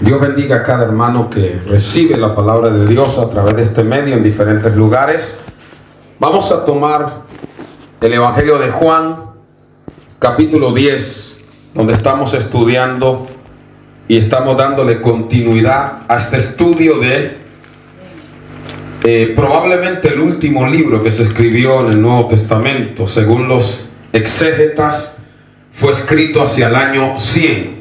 Dios bendiga a cada hermano que recibe la palabra de Dios a través de este medio en diferentes lugares. Vamos a tomar el Evangelio de Juan, capítulo 10, donde estamos estudiando y estamos dándole continuidad a este estudio de probablemente el último libro que se escribió en el Nuevo Testamento. Según los exégetas, fue escrito hacia el año 100.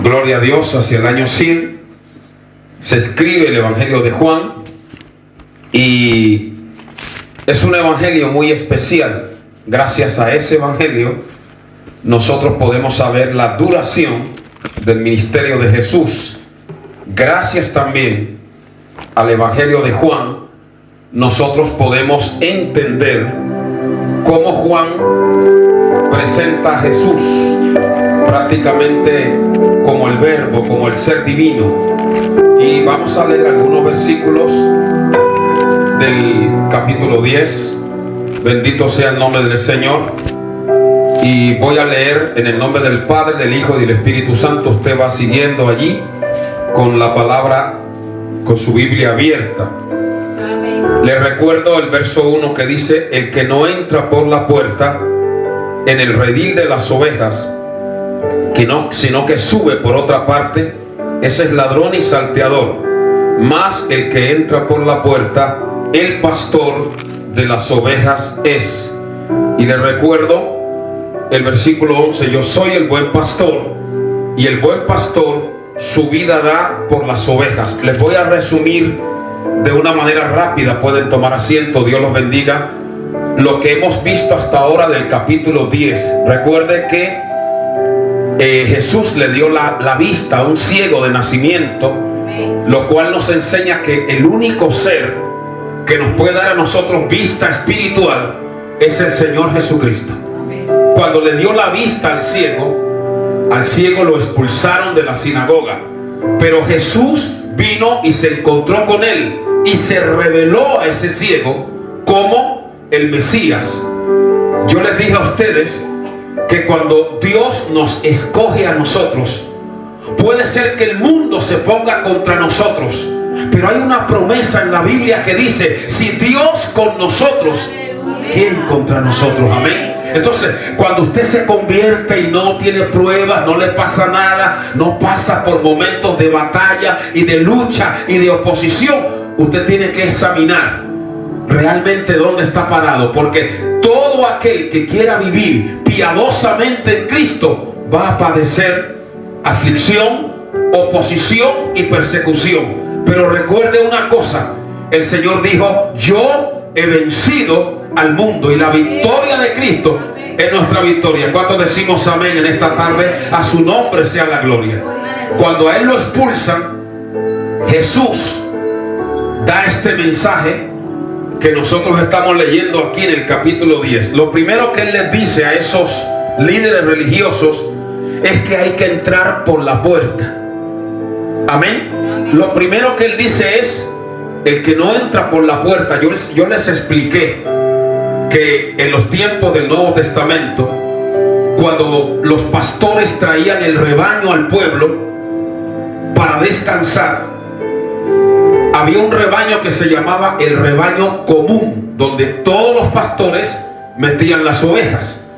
Gloria a Dios, hacia el año 100 se escribe el Evangelio de Juan, y es un evangelio muy especial. Gracias a ese evangelio nosotros podemos saber la duración del ministerio de Jesús. Gracias también al Evangelio de Juan nosotros podemos entender cómo Juan presenta a Jesús prácticamente como el verbo, como el ser divino. Y vamos a leer algunos versículos del capítulo 10. Bendito sea el nombre del Señor. Y voy a leer en el nombre del Padre, del Hijo y del Espíritu Santo. Usted va siguiendo allí con la palabra, con su Biblia abierta. Amén. Le recuerdo el verso 1 que dice: el que no entra por la puerta en el redil de las ovejas, sino que sube por otra parte, ese es ladrón y salteador. Mas el que entra por la puerta, el pastor de las ovejas es. Y le recuerdo el versículo 11: yo soy el buen pastor, y el buen pastor su vida da por las ovejas. Les voy a resumir de una manera rápida. Pueden tomar asiento, Dios los bendiga. Lo que hemos visto hasta ahora del capítulo 10. Recuerde que Jesús le dio la vista a un ciego de nacimiento, lo cual nos enseña que el único ser que nos puede dar a nosotros vista espiritual es el Señor Jesucristo. Cuando le dio la vista al ciego lo expulsaron de la sinagoga, pero Jesús vino y se encontró con él y se reveló a ese ciego como el Mesías. Yo les dije a ustedes que cuando Dios nos escoge a nosotros, puede ser que el mundo se ponga contra nosotros, pero hay una promesa en la Biblia que dice: si Dios con nosotros, ¿quién contra nosotros? Amén. Entonces, cuando usted se convierte y no tiene pruebas, no le pasa nada, no pasa por momentos de batalla y de lucha y de oposición, usted tiene que examinar realmente dónde está parado, porque todo aquel que quiera vivir piadosamente en Cristo va a padecer aflicción, oposición y persecución. Pero recuerde una cosa: el Señor dijo: yo he vencido al mundo, y la victoria de Cristo es nuestra victoria. ¿Cuántos decimos amén en esta tarde? A su nombre sea la gloria. Cuando a él lo expulsan, Jesús da este mensaje que nosotros estamos leyendo aquí en el capítulo 10. Lo primero que él les dice a esos líderes religiosos es que hay que entrar por la puerta. Amén. Lo primero que él dice es: el que no entra por la puerta. Yo les expliqué que en los tiempos del Nuevo Testamento, cuando los pastores traían el rebaño al pueblo para descansar, había un rebaño que se llamaba el rebaño común, donde todos los pastores metían las ovejas.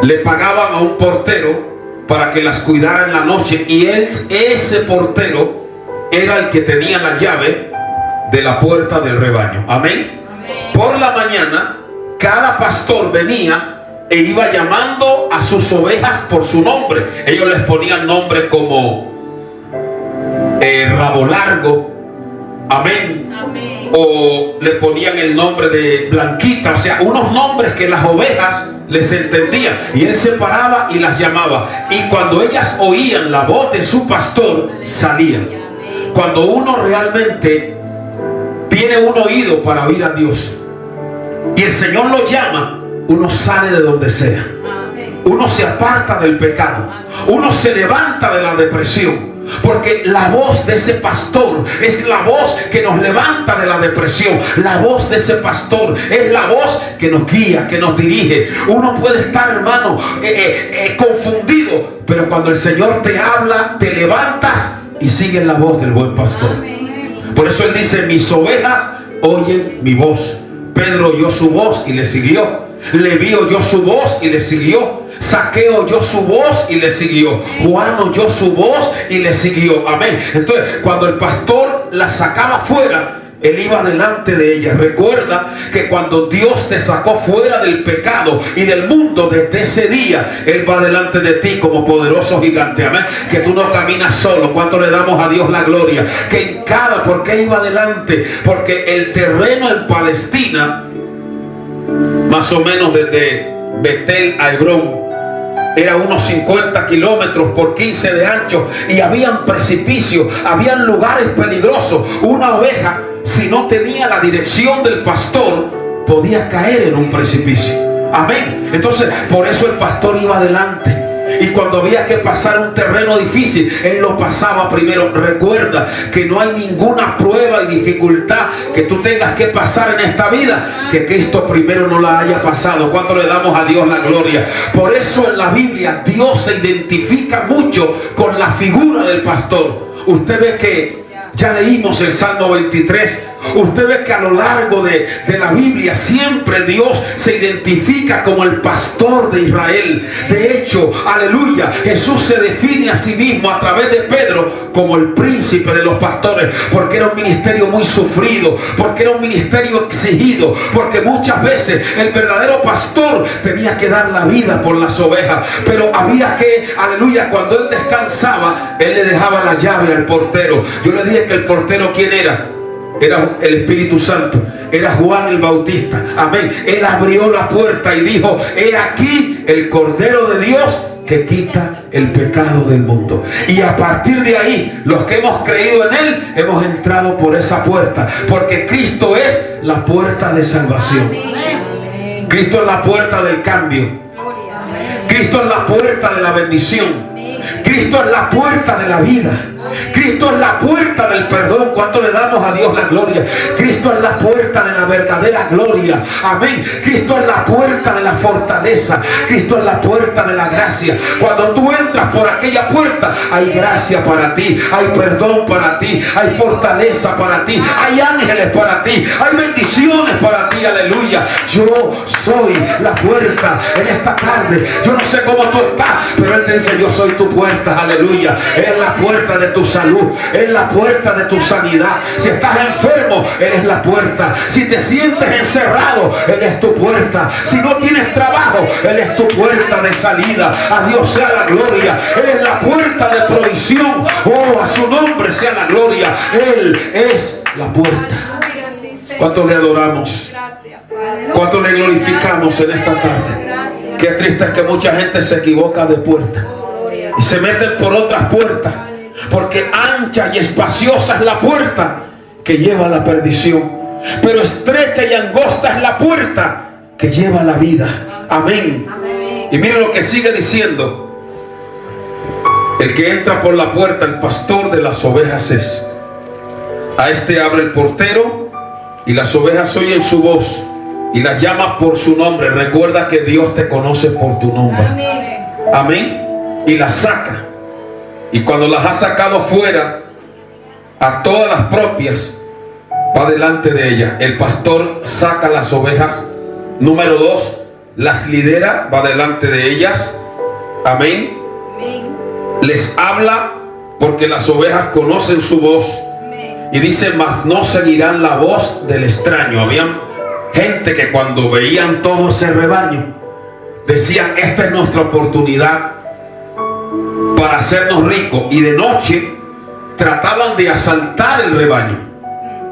Le pagaban a un portero para que las cuidara en la noche, y ese portero era el que tenía la llave de la puerta del rebaño. Amén. Por la mañana, cada pastor venía e iba llamando a sus ovejas por su nombre. Ellos les ponían nombres como Rabo Largo, amén, o le ponían el nombre de Blanquita, o sea, unos nombres que las ovejas les entendían, y él se paraba y las llamaba, y cuando ellas oían la voz de su pastor, salían. Cuando uno realmente tiene un oído para oír a Dios y el Señor lo llama, uno sale de donde sea, uno se aparta del pecado, uno se levanta de la depresión, Porque la voz de ese pastor es la voz que nos levanta de la depresión. La voz de ese pastor es la voz que nos guía, que nos dirige. Uno puede estar, hermano, confundido, pero cuando el Señor te habla, te levantas y sigues la voz del buen pastor. Por eso Él dice: mis ovejas oyen mi voz. Pedro oyó su voz y le siguió. Leví oyó su voz y le siguió. Zaqueo oyó su voz y le siguió. Juan oyó su voz y le siguió. Amén. Entonces, cuando el pastor la sacaba fuera, Él iba delante de ella. Recuerda que cuando Dios te sacó fuera del pecado y del mundo, desde ese día Él va delante de ti como poderoso gigante. Amén. Que tú no caminas solo. ¿Cuánto le damos a Dios la gloria? Que en cada, ¿por qué iba delante? Porque el terreno en Palestina, más o menos desde Betel a Hebrón, era unos 50 kilómetros por 15 de ancho, y habían precipicios, habían lugares peligrosos. Una oveja, si no tenía la dirección del pastor, podía caer en un precipicio. Amén. Entonces, por eso el pastor iba adelante. Y cuando había que pasar un terreno difícil, Él lo pasaba primero. Recuerda que no hay ninguna prueba y dificultad que tú tengas que pasar en esta vida que Cristo primero no la haya pasado. ¿Cuánto le damos a Dios la gloria? Por eso en la Biblia Dios se identifica mucho con la figura del pastor. Usted ve que ya leímos el Salmo 23. Usted ve que a lo largo de la Biblia siempre Dios se identifica como el pastor de Israel. De hecho, aleluya, Jesús se define a sí mismo a través de Pedro como el príncipe de los pastores, porque era un ministerio muy sufrido, porque era un ministerio exigido, porque muchas veces el verdadero pastor tenía que dar la vida por las ovejas, pero había que, aleluya, cuando él descansaba, él le dejaba la llave al portero. Yo le dije que el portero, ¿quién era? Era el Espíritu Santo, era Juan el Bautista. Amén. Él abrió la puerta y dijo: he aquí el Cordero de Dios que quita el pecado del mundo. Y a partir de ahí, los que hemos creído en Él, hemos entrado por esa puerta, porque Cristo es la puerta de salvación. Cristo es la puerta del cambio. Cristo es la puerta de la bendición. Cristo es la puerta de la vida. Cristo es la puerta del perdón. ¿Cuánto le damos a Dios la gloria? Cristo es la puerta de la verdadera gloria. Amén. Cristo es la puerta de la fortaleza. Cristo es la puerta de la gracia. Cuando tú entras por aquella puerta, hay gracia para ti, hay perdón para ti, hay fortaleza para ti, hay ángeles para ti, hay bendiciones para ti. Aleluya. Yo soy la puerta en esta tarde. Yo no sé cómo tú estás, pero Él te dice: yo soy tu puerta. Aleluya. Es la puerta de tu salud, es la puerta de tu sanidad. Si estás enfermo, Él es la puerta. Si te sientes encerrado, Él es tu puerta. Si no tienes trabajo, Él es tu puerta de salida. A Dios sea la gloria. Él es la puerta de provisión. Oh, a su nombre sea la gloria. Él es la puerta. ¿Cuánto le adoramos? ¿Cuánto le glorificamos en esta tarde? Qué triste es que mucha gente se equivoca de puerta y se meten por otras puertas, porque ancha y espaciosa es la puerta que lleva a la perdición, pero estrecha y angosta es la puerta que lleva a la vida. Amén. Y mire lo que sigue diciendo: el que entra por la puerta, el pastor de las ovejas es. A este abre el portero, y las ovejas oyen su voz y las llama por su nombre. Recuerda que Dios te conoce por tu nombre. Amén. Y las saca. Y cuando las ha sacado fuera, a todas las propias, va delante de ellas. El pastor saca las ovejas. Número 2, las lidera, va delante de ellas. Amén. Les habla porque las ovejas conocen su voz. Y dice: mas no seguirán la voz del extraño. Habían gente que cuando veían todo ese rebaño, decían: esta es nuestra oportunidad para hacernos ricos. Y de noche trataban de asaltar el rebaño.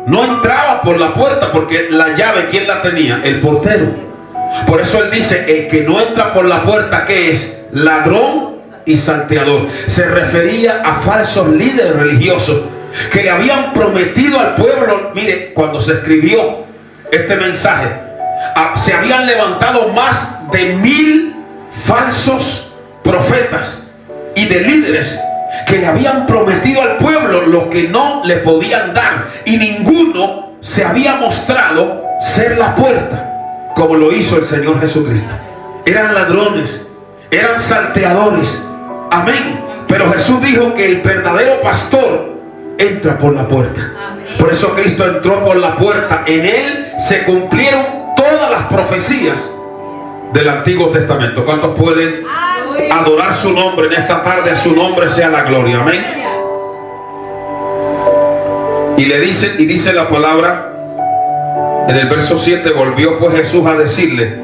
No entraba por la puerta, porque la llave, ¿quién la tenía? El portero. Por eso él dice: el que no entra por la puerta, ¿qué es? Ladrón y salteador. Se refería a falsos líderes religiosos que le habían prometido al pueblo. Mire, cuando se escribió este mensaje, se habían levantado más de 1000 falsos profetas y de líderes que le habían prometido al pueblo lo que no le podían dar, y ninguno se había mostrado ser la puerta como lo hizo el Señor Jesucristo. Eran ladrones, eran salteadores, amén, pero Jesús dijo que el verdadero pastor entra por la puerta. Por eso Cristo entró por la puerta. En Él se cumplieron todas las profecías del Antiguo Testamento. ¿Cuántos pueden adorar su nombre en esta tarde? A su nombre sea la gloria, amén. Y le dice, y dice la palabra en el verso 7: volvió pues Jesús a decirle: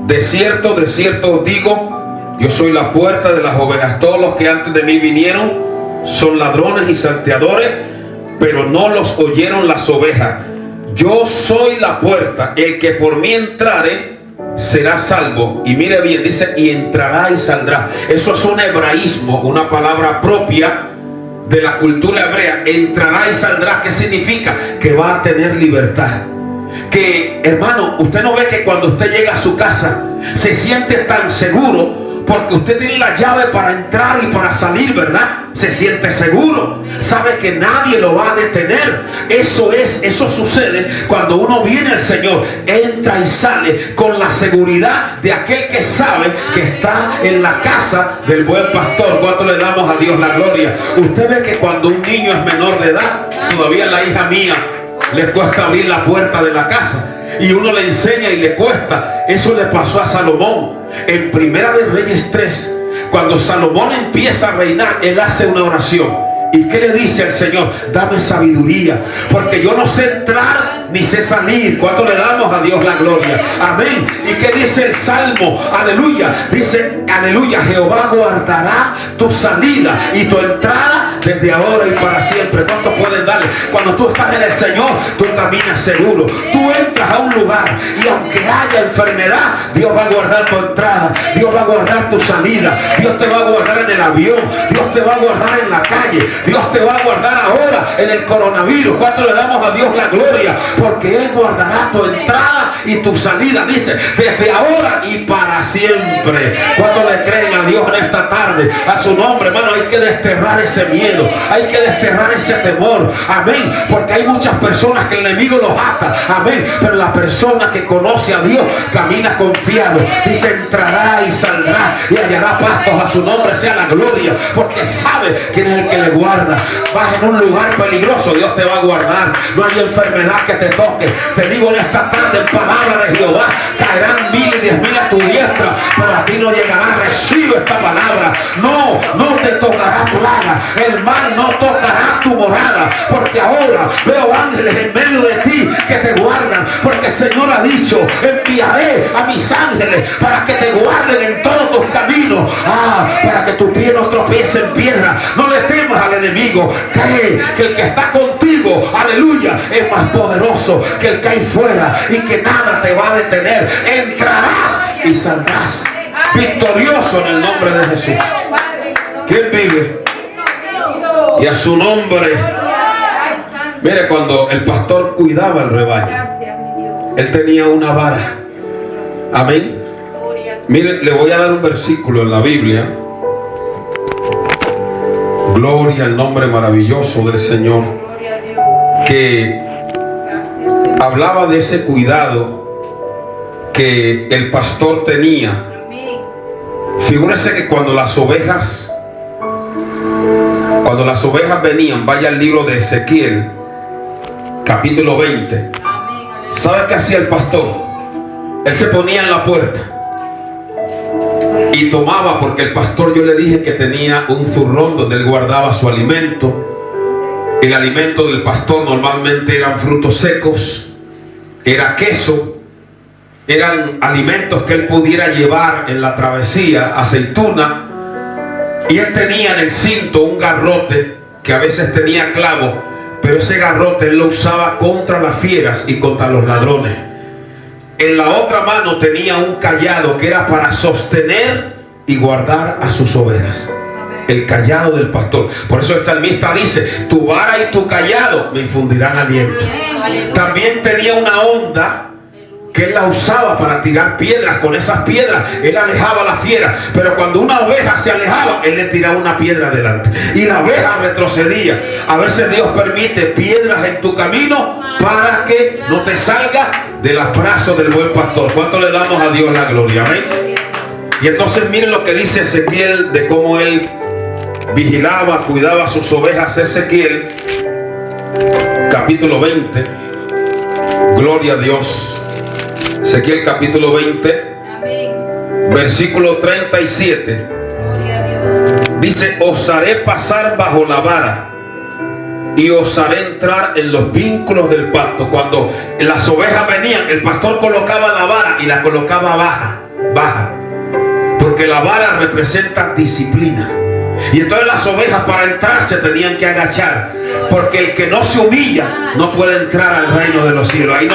de cierto os digo, yo soy la puerta de las ovejas. Todos los que antes de mí vinieron son ladrones y salteadores, pero no los oyeron las ovejas. Yo soy la puerta, el que por mí entrare será salvo. Y mire bien, dice, y entrará y saldrá. Eso es un hebraísmo, una palabra propia de la cultura hebrea. Entrará y saldrá, ¿qué significa? Que va a tener libertad. Que, hermano, usted no ve que cuando usted llega a su casa se siente tan seguro porque usted tiene la llave para entrar y para salir, ¿verdad? Se siente seguro, sabe que nadie lo va a detener. Eso sucede cuando uno viene al Señor, entra y sale con la seguridad de aquel que sabe que está en la casa del buen pastor. ¿Cuánto le damos a Dios la gloria? Usted ve que cuando un niño es menor de edad, todavía la hija mía le cuesta abrir la puerta de la casa, y uno le enseña y le cuesta. Eso le pasó a Salomón en Primera de Reyes 3. Cuando Salomón empieza a reinar, él hace una oración. ¿Y qué le dice al Señor? Dame sabiduría, porque yo no sé entrar ni sé salir. ¿Cuánto le damos a Dios la gloria? Amén. ¿Y qué dice el Salmo? Aleluya. Dice, aleluya, Jehová guardará tu salida y tu entrada desde ahora y para siempre. ¿Cuántos pueden darle? Cuando tú estás en el Señor, tú caminas seguro. Tú entras a un lugar y aunque haya enfermedad, Dios va a guardar tu entrada, Dios va a guardar tu salida, Dios te va a guardar en el avión, Dios te va a guardar en la calle, Dios te va a guardar ahora en el coronavirus. ¿Cuánto le damos a Dios la gloria? Porque Él guardará tu entrada y tu salida, dice, desde ahora y para siempre. ¿Cuánto le creen a Dios en esta tarde? A su nombre, hermano. Hay que desterrar ese miedo, hay que desterrar ese temor, amén, porque hay muchas personas que el enemigo los ata, amén, pero la persona que conoce a Dios camina confiado, dice, entrará y saldrá y hallará pastos. A su nombre sea la gloria, porque sabe quién es el que le guarda. Vas en un lugar peligroso, Dios te va a guardar. No hay enfermedad que te toque. Te digo en esta tarde, en palabra de Jehová, caerán 1000 y 10.000 a tu diestra, pero a ti no llegará. Recibe esta palabra. No te tocará plaga, el mal no tocará tu morada, porque ahora veo ángeles en medio de ti que te guardan, porque el Señor ha dicho, enviaré a mis ángeles para que te guarden en todos tus caminos, para que tu pie no tropiece en piedra. No le temas al enemigo, cree que el que está contigo, aleluya, es más poderoso que el que hay fuera, y que nada te va a detener. Entrarás y saldrás victorioso en el nombre de Jesús. ¿Quién vive? Y a su nombre. Mire, cuando el pastor cuidaba el rebaño, él tenía una vara. Amén. Mire, le voy a dar un versículo en la Biblia. Gloria al nombre maravilloso del Señor, que hablaba de ese cuidado que el pastor tenía. Figúrese que cuando las ovejas venían, vaya al libro de Ezequiel, capítulo 20. ¿Sabe qué hacía el pastor? Él se ponía en la puerta y tomaba, porque el pastor, yo le dije que tenía un zurrón donde él guardaba su alimento. El alimento del pastor normalmente eran frutos secos, era queso, eran alimentos que él pudiera llevar en la travesía, aceituna. Y él tenía en el cinto un garrote que a veces tenía clavo, pero ese garrote él lo usaba contra las fieras y contra los ladrones. En la otra mano tenía un cayado que era para sostener y guardar a sus ovejas. El cayado del pastor. Por eso el salmista dice, tu vara y tu cayado me infundirán aliento. También tenía una onda que él la usaba para tirar piedras. Con esas piedras él alejaba a la fiera, pero cuando una oveja se alejaba, él le tiraba una piedra adelante y la oveja retrocedía. A veces Dios permite piedras en tu camino para que no te salga del abrazo del buen pastor. ¿Cuánto le damos a Dios la gloria? Amén. Y entonces miren lo que dice Ezequiel de cómo él vigilaba, cuidaba sus ovejas. Ezequiel capítulo 20. Gloria a Dios. Ezequiel capítulo 20. Amén. Versículo 37. Gloria a Dios. Dice: os haré pasar bajo la vara y os haré entrar en los vínculos del pacto. Cuando las ovejas venían, el pastor colocaba la vara y la colocaba baja, porque la vara representa disciplina. Y entonces las ovejas para entrar se tenían que agachar, porque el que no se humilla no puede entrar al reino de los cielos. Ahí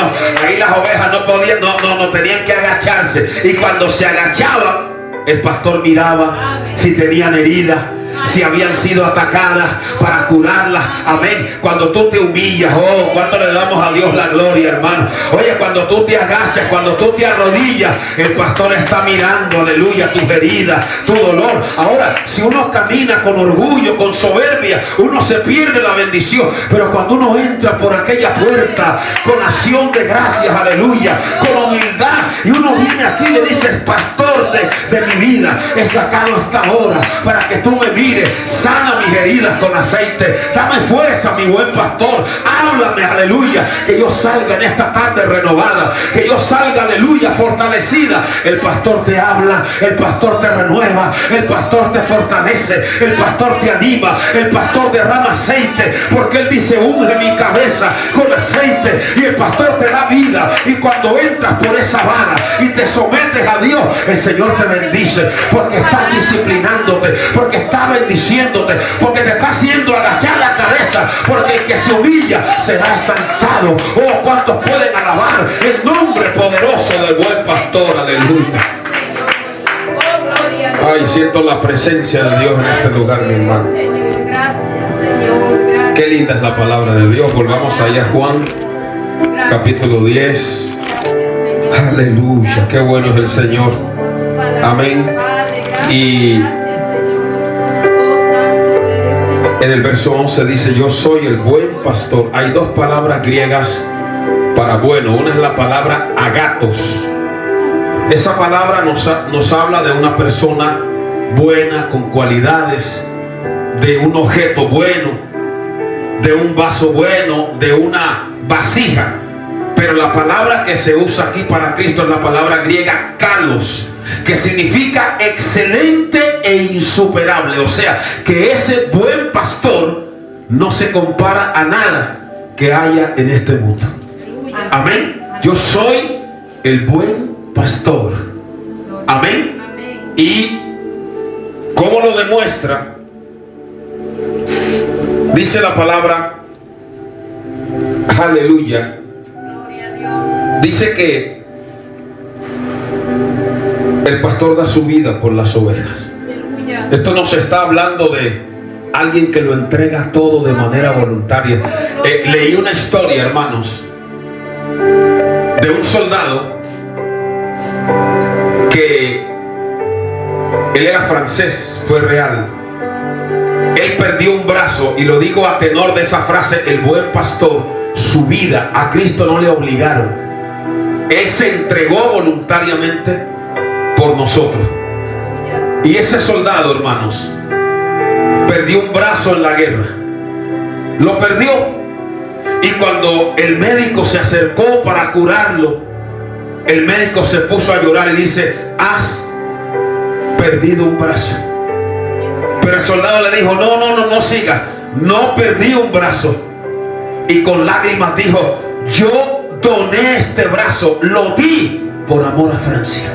las ovejas no podían, no tenían que agacharse. Y cuando se agachaban, el pastor miraba si tenían heridas, si habían sido atacadas, para curarlas. Amén. Cuando tú te humillas, oh, cuánto le damos a Dios la gloria, hermano. Oye, cuando tú te agachas, cuando tú te arrodillas, el pastor está mirando, aleluya, tus heridas, tu dolor. Ahora, si uno camina con orgullo, con soberbia, uno se pierde la bendición. Pero cuando uno entra por aquella puerta con acción de gracias, aleluya, con humildad, y uno viene aquí y le dice: pastor de mi vida, he sacado esta hora para que tú me mires. Sana mis heridas con aceite. Dame fuerza, mi buen pastor. Háblame, aleluya, que yo salga en esta tarde renovada, que yo salga, aleluya, fortalecida. El pastor te habla, el pastor te renueva, el pastor te fortalece, el pastor te anima, el pastor derrama aceite, porque él dice: unge mi cabeza con aceite. Y el pastor te da vida. Y cuando entras por esa vara y te sometes a Dios, el Señor te bendice, porque está disciplinándote, porque está bendiciéndote, porque te está haciendo agachar la cabeza, porque el que se humilla será exaltado. Oh, cuántos pueden alabar el nombre poderoso del buen pastor, aleluya. Ay, siento la presencia de Dios en este lugar, mi hermano. Qué linda es la palabra de Dios. Volvamos allá a Juan capítulo 10. Aleluya, qué bueno es el Señor. Amén. Y en el verso 11 dice: yo soy el buen pastor. Hay dos palabras griegas para bueno. Una es la palabra agatos. Esa palabra nos habla de una persona buena, con cualidades, de un objeto bueno, de un vaso bueno, de una vasija. Pero la palabra que se usa aquí para Cristo es la palabra griega kalos, que significa excelente e insuperable. O sea, que ese buen pastor no se compara a nada que haya en este mundo. Amén. Yo soy el buen pastor. Amén. Y ¿cómo lo demuestra? Dice la palabra, aleluya, dice que el pastor da su vida por las ovejas. Esto nos está hablando de alguien que lo entrega todo de manera voluntaria. Leí una historia, hermanos, de un soldado que él era francés, fue real. Él perdió un brazo, y lo digo a tenor de esa frase, el buen pastor, su vida a Cristo no le obligaron. Él se entregó voluntariamente por nosotros. Y ese soldado, hermanos, perdió un brazo en la guerra. Lo perdió. Y cuando el médico se acercó para curarlo, el médico se puso a llorar y dice: has perdido un brazo. Pero el soldado le dijo: no siga, no perdí un brazo. Y con lágrimas dijo: yo doné este brazo, lo di por amor a Francia.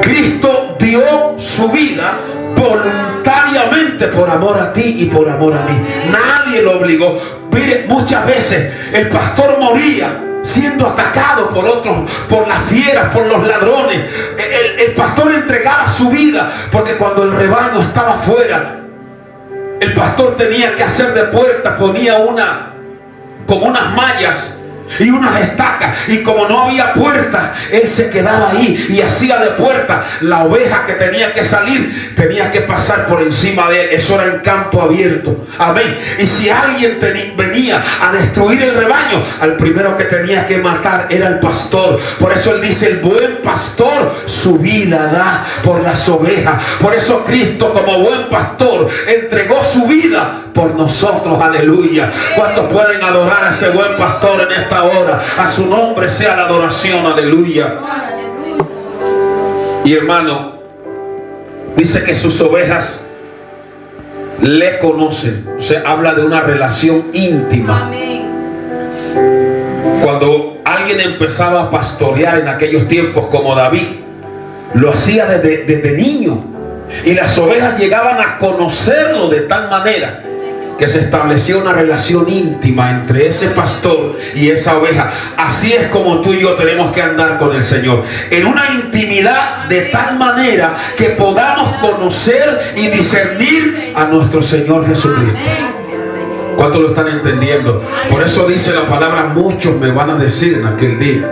Cristo dio su vida voluntariamente por amor a ti y por amor a mí. Nadie lo obligó. Mire, muchas veces el pastor moría siendo atacado por otros, por las fieras, por los ladrones. El pastor entregaba su vida, porque cuando el rebaño estaba fuera, el pastor tenía que hacer de puerta, ponía como unas mallas, y unas estacas, y como no había puerta, él se quedaba ahí y hacía de puerta. La oveja que tenía que salir tenía que pasar por encima de él. Eso era en campo abierto. Amén. Y si alguien venía a destruir el rebaño, al primero que tenía que matar era el pastor. Por eso él dice: el buen pastor su vida da por las ovejas. Por eso Cristo, como buen pastor, entregó su vida por nosotros. Aleluya. ¿Cuántos pueden adorar a ese buen pastor en esta hora? A su nombre sea la adoración. Aleluya. Y hermano, dice que sus ovejas le conocen. O sea, habla de una relación íntima. Cuando alguien empezaba a pastorear en aquellos tiempos, como David, lo hacía desde niño, y las ovejas llegaban a conocerlo de tal manera que se estableció una relación íntima entre ese pastor y esa oveja. Así es como tú y yo tenemos que andar con el Señor, en una intimidad de tal manera que podamos conocer y discernir a nuestro Señor Jesucristo. ¿Cuántos lo están entendiendo? Por eso dice la palabra: muchos me van a decir en aquel día: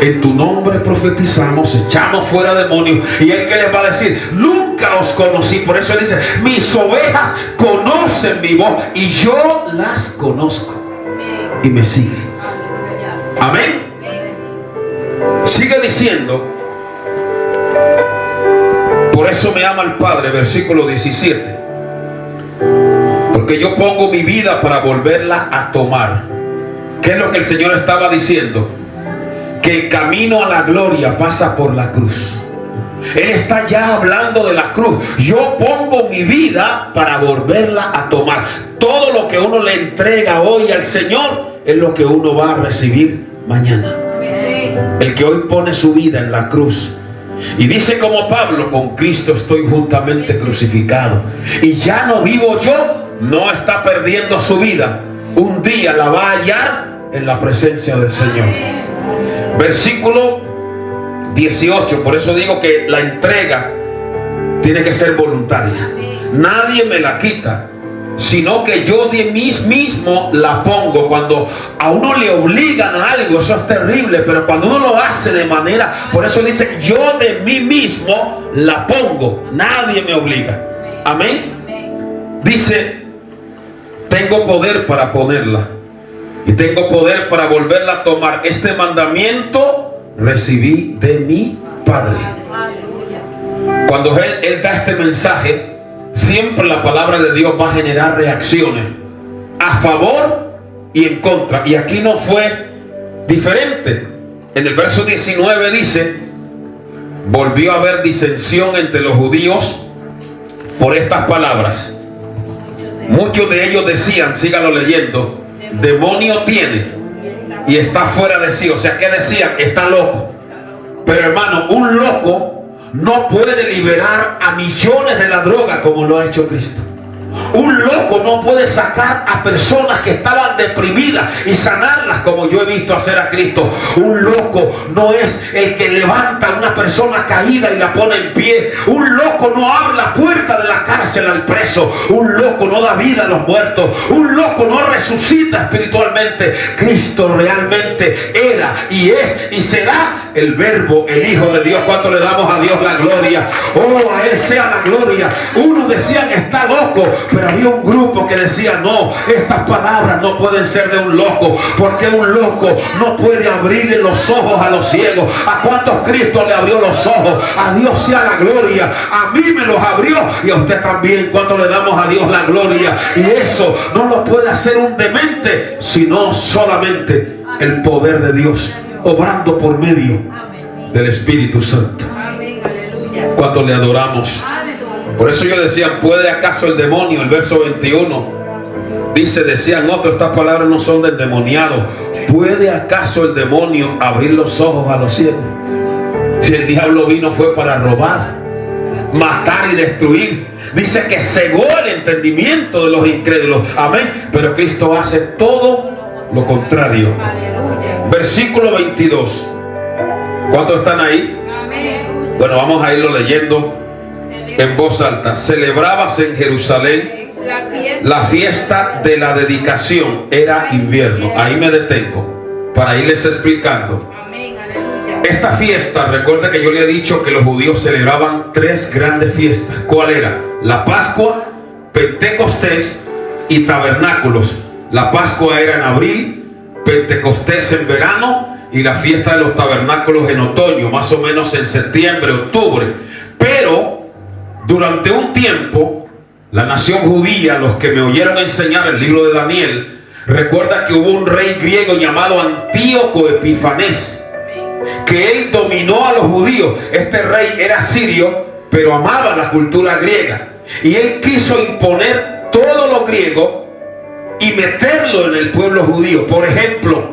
en tu nombre profetizamos, echamos fuera demonios. Y él, que les va a decir: nunca os conocí. Por eso él dice: mis ovejas conocen mi voz y yo las conozco y me siguen. Amén. Sigue diciendo: por eso me ama el Padre, versículo 17, porque yo pongo mi vida para volverla a tomar. ¿Qué es lo que el Señor estaba diciendo? Que el camino a la gloria pasa por la cruz. Él está ya hablando de la cruz. Yo pongo mi vida para volverla a tomar. Todo lo que uno le entrega hoy al Señor es lo que uno va a recibir mañana. El que hoy pone su vida en la cruz y dice como Pablo: con Cristo estoy juntamente crucificado, y ya no vivo yo, no está perdiendo su vida. Un día la va a hallar en la presencia del Señor. Versículo 18. Por eso digo que la entrega tiene que ser voluntaria. Nadie me la quita, sino que yo de mí mismo la pongo. Cuando a uno le obligan a algo, eso es terrible, pero cuando uno lo hace de manera, por eso dice: yo de mí mismo la pongo, nadie me obliga. Amén. Dice: tengo poder para ponerla y tengo poder para volverla a tomar. Este mandamiento recibí de mi Padre. Cuando él da este mensaje, siempre la palabra de Dios va a generar reacciones a favor y en contra. Y aquí no fue diferente. En el verso 19 dice: volvió a haber disensión entre los judíos por estas palabras. Muchos de ellos decían, sígalo leyendo: demonio tiene y está fuera de sí. O sea, ¿qué decían? Está loco. Pero hermano, un loco no puede liberar a millones de la droga como lo ha hecho Cristo. Un loco no puede sacar a personas que estaban deprimidas y sanarlas como yo he visto hacer a Cristo. Un loco no es el que levanta a una persona caída y la pone en pie. Un loco no abre la puerta de la cárcel al preso. Un loco no da vida a los muertos. Un loco no resucita espiritualmente. Cristo realmente era y es y será el Verbo, el Hijo de Dios. ¿Cuánto le damos a Dios la gloria? Oh, a Él sea la gloria. Unos decían: está loco. Pero había un grupo que decía: no, estas palabras no pueden ser de un loco, porque un loco no puede abrirle los ojos a los ciegos. ¿A cuántos Cristo le abrió los ojos? A Dios sea la gloria. A mí me los abrió y a usted también. ¿Cuánto le damos a Dios la gloria? Y eso no lo puede hacer un demente, sino solamente el poder de Dios obrando por medio del Espíritu Santo. ¿Cuánto le adoramos? Por eso yo decía: ¿puede acaso el demonio? El verso 21 dice, decían otros: estas palabras no son del demoniado. ¿Puede acaso el demonio abrir los ojos a los ciegos? Si el diablo vino fue para robar, matar y destruir. Dice que cegó el entendimiento de los incrédulos. Amén. Pero Cristo hace todo lo contrario. Versículo 22. ¿Cuántos están ahí? Bueno, vamos a irlo leyendo en voz alta. Celebrábase en Jerusalén la fiesta de la dedicación. Era invierno. Ahí me detengo. para irles explicando. Esta fiesta, recuerda que yo le he dicho que los judíos celebraban tres grandes fiestas. ¿Cuál era? La Pascua, Pentecostés y Tabernáculos. La Pascua era en abril, Pentecostés en verano y la fiesta de los tabernáculos en otoño, más o menos en septiembre, octubre. Pero durante un tiempo, la nación judía, los que me oyeron enseñar el libro de Daniel, recuerda que hubo un rey griego llamado Antíoco Epifanes, que él dominó a los judíos. Este rey era sirio, pero amaba la cultura griega, y él quiso imponer todo lo griego y meterlo en el pueblo judío. Por ejemplo,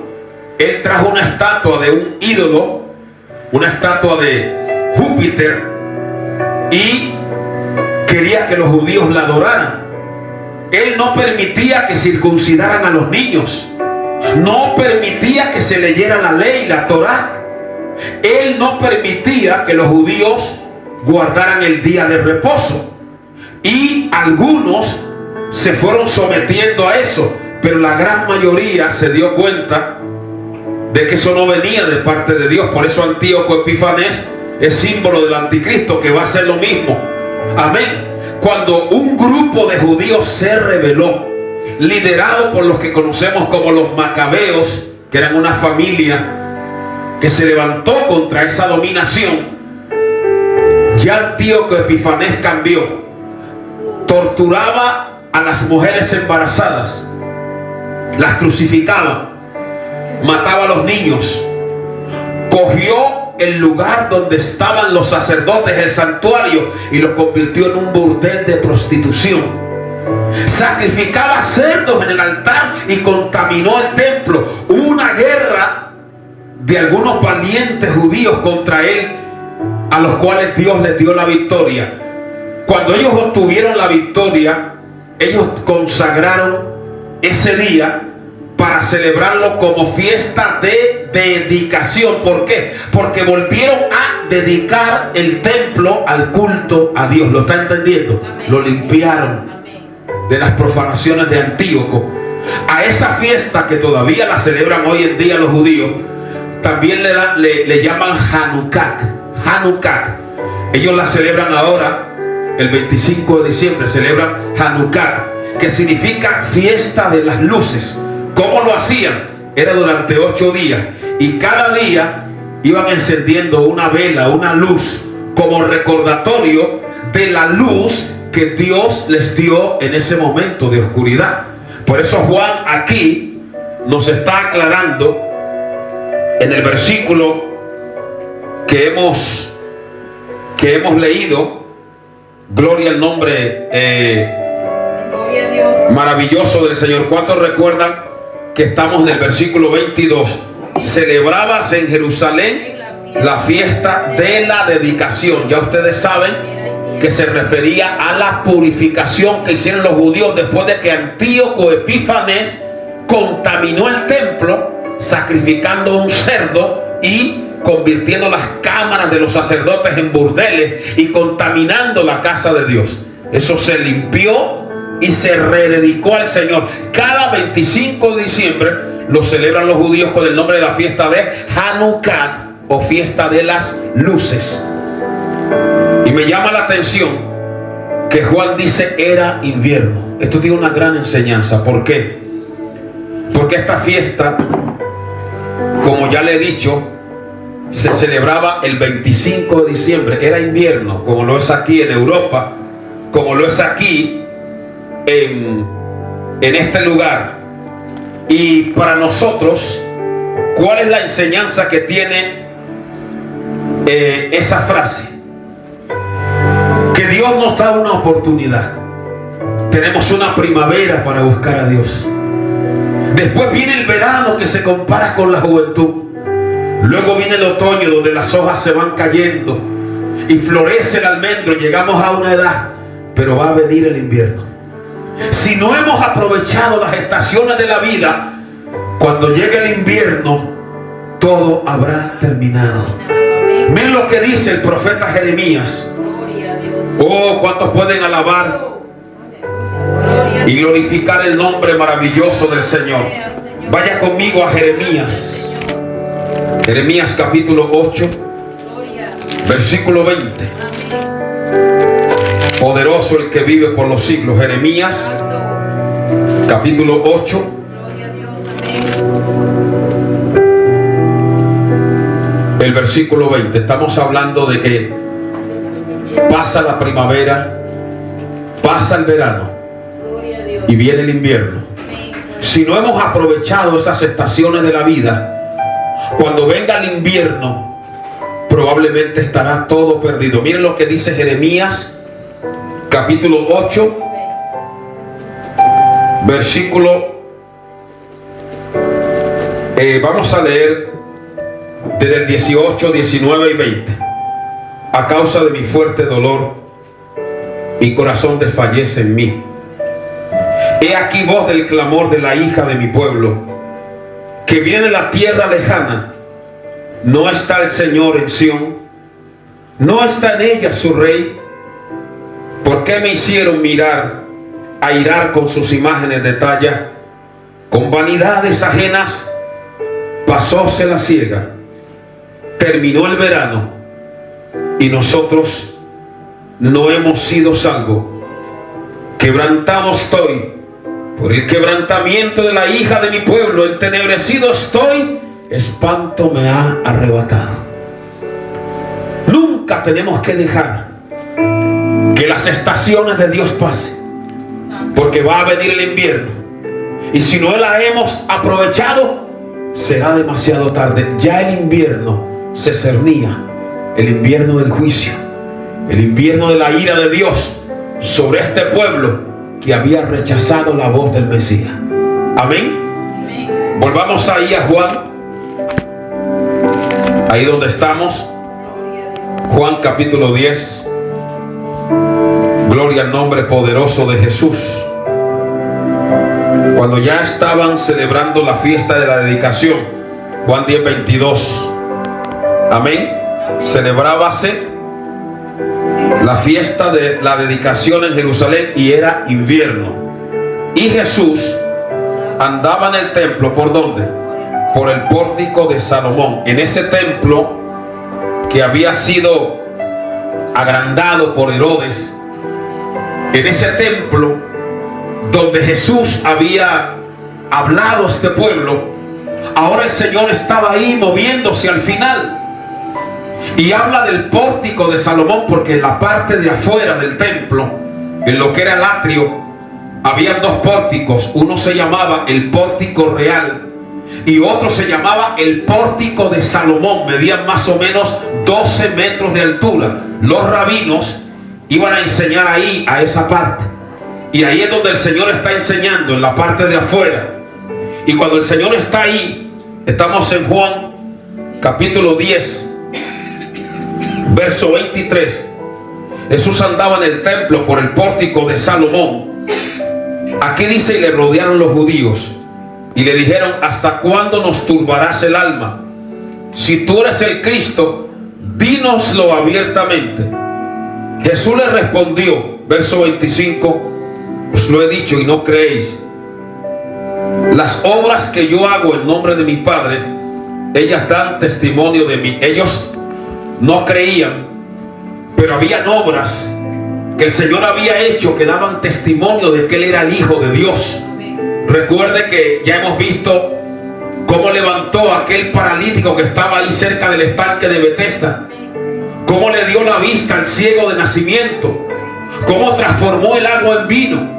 él trajo una estatua de un ídolo, una estatua de Júpiter, y quería que los judíos la adoraran. Él no permitía que circuncidaran a los niños, no permitía que se leyera la ley, la Torá. Él no permitía que los judíos guardaran el día de reposo, y algunos se fueron sometiendo a eso, pero la gran mayoría se dio cuenta de que eso no venía de parte de Dios. Por eso Antíoco Epifanes es símbolo del anticristo, que va a hacer lo mismo. Amén. Cuando un grupo de judíos se rebeló, liderado por los que conocemos como los macabeos, que eran una familia que se levantó contra esa dominación, ya Antíoco Epifanes cambió. Torturaba a las mujeres embarazadas, las crucificaba, mataba a los niños, cogió el lugar donde estaban los sacerdotes, el santuario, y lo convirtió en un burdel de prostitución. Sacrificaba cerdos en el altar y contaminó el templo. Hubo una guerra de algunos valientes judíos contra él, a los cuales Dios les dio la victoria. Cuando ellos obtuvieron la victoria, ellos consagraron ese día para celebrarlo como fiesta de dedicación. ¿Por qué? Porque volvieron a dedicar el templo al culto a Dios. ¿Lo está entendiendo? Amén. Lo limpiaron. Amén. De las profanaciones de Antíoco. A esa fiesta, que todavía la celebran hoy en día los judíos, también le llaman Hanukkah. Ellos la celebran ahora, el 25 de diciembre, celebran Hanukkah, que significa fiesta de las luces. ¿Cómo lo hacían? Era durante 8 días, y cada día iban encendiendo una vela, una luz, como recordatorio de la luz que Dios les dio en ese momento de oscuridad. Por eso Juan aquí nos está aclarando en el versículo que hemos leído. Gloria al nombre maravilloso del Señor. ¿Cuántos recuerdan que estamos en el versículo 22? Celebrabas en Jerusalén la fiesta de la dedicación. Ya ustedes saben que se refería a la purificación que hicieron los judíos después de que Antíoco Epifanes contaminó el templo, sacrificando un cerdo y convirtiendo las cámaras de los sacerdotes en burdeles y contaminando la casa de Dios. Eso se limpió y se rededicó al Señor. Cada 25 de diciembre lo celebran los judíos con el nombre de la fiesta de Hanukkah, o fiesta de las luces. Y me llama la atención que Juan dice era invierno. Esto tiene una gran enseñanza. ¿Por qué? Porque esta fiesta, como ya le he dicho, se celebraba el 25 de diciembre. Era invierno, como lo es aquí en Europa, como lo es aquí en este lugar. Y para nosotros, ¿cuál es la enseñanza que tiene esa frase? Que Dios nos da una oportunidad. Tenemos una primavera para buscar a Dios. Después viene el verano, que se compara con la juventud. Luego viene el otoño, donde las hojas se van cayendo y florece el almendro. Llegamos a una edad, pero va a venir el invierno. Si no hemos aprovechado las estaciones de la vida, cuando llegue el invierno, todo habrá terminado. Miren lo que dice el profeta Jeremías. Oh, ¿cuántos pueden alabar y glorificar el nombre maravilloso del Señor? Vaya conmigo a Jeremías. Jeremías capítulo 8, versículo 20. Poderoso el que vive por los siglos. Jeremías capítulo 8, el versículo 20. Estamos hablando de que pasa la primavera, pasa el verano y viene el invierno. Si no hemos aprovechado esas estaciones de la vida, cuando venga el invierno probablemente estará todo perdido. Miren lo que dice Jeremías capítulo 8, versículo vamos a leer desde el 18, 19 y 20. A causa de mi fuerte dolor, mi corazón desfallece en mí. He aquí voz del clamor de la hija de mi pueblo, que viene de la tierra lejana. No está el Señor en Sión, no está en ella su rey. ¿Por qué me hicieron airar con sus imágenes de talla? Con vanidades ajenas pasóse la siega. Terminó el verano y nosotros no hemos sido salvos. Quebrantado estoy por el quebrantamiento de la hija de mi pueblo. Entenebrecido estoy, espanto me ha arrebatado. Nunca tenemos que dejar que las estaciones de Dios pasen, porque va a venir el invierno, y si no la hemos aprovechado será demasiado tarde. Ya el invierno se cernía, el invierno del juicio, el invierno de la ira de Dios sobre este pueblo que había rechazado la voz del Mesías. Amén. Volvamos ahí a Juan, ahí donde estamos. Juan capítulo 10. Gloria al nombre poderoso de Jesús. Cuando ya estaban celebrando la fiesta de la dedicación, Juan 10, 22. Amén. Celebrábase la fiesta de la dedicación en Jerusalén y era invierno. Y Jesús andaba en el templo. ¿Por dónde? Por el pórtico de Salomón. En ese templo que había sido agrandado por Herodes, en ese templo donde Jesús había hablado a este pueblo, ahora el Señor estaba ahí moviéndose al final. Y habla del pórtico de Salomón porque en la parte de afuera del templo, en lo que era el atrio, había dos pórticos. Uno se llamaba el pórtico real y otro se llamaba el pórtico de Salomón. Medían más o menos 12 metros de altura. Los rabinos iban a enseñar ahí, a esa parte, y ahí es donde el Señor está enseñando, en la parte de afuera. Y cuando el Señor está ahí, estamos en Juan capítulo 10, verso 23. Jesús andaba en el templo por el pórtico de Salomón. Aquí dice: y le rodearon los judíos y le dijeron: ¿hasta cuándo nos turbarás el alma? Si tú eres el Cristo, dínoslo abiertamente. Jesús le respondió, verso 25: os lo he dicho y no creéis. Las obras que yo hago en nombre de mi Padre, ellas dan testimonio de mí. Ellos no creían, pero habían obras que el Señor había hecho que daban testimonio de que Él era el Hijo de Dios. Recuerde que ya hemos visto cómo levantó a aquel paralítico que estaba ahí cerca del estanque de Betesda, cómo le dio la vista al ciego de nacimiento, cómo transformó el agua en vino,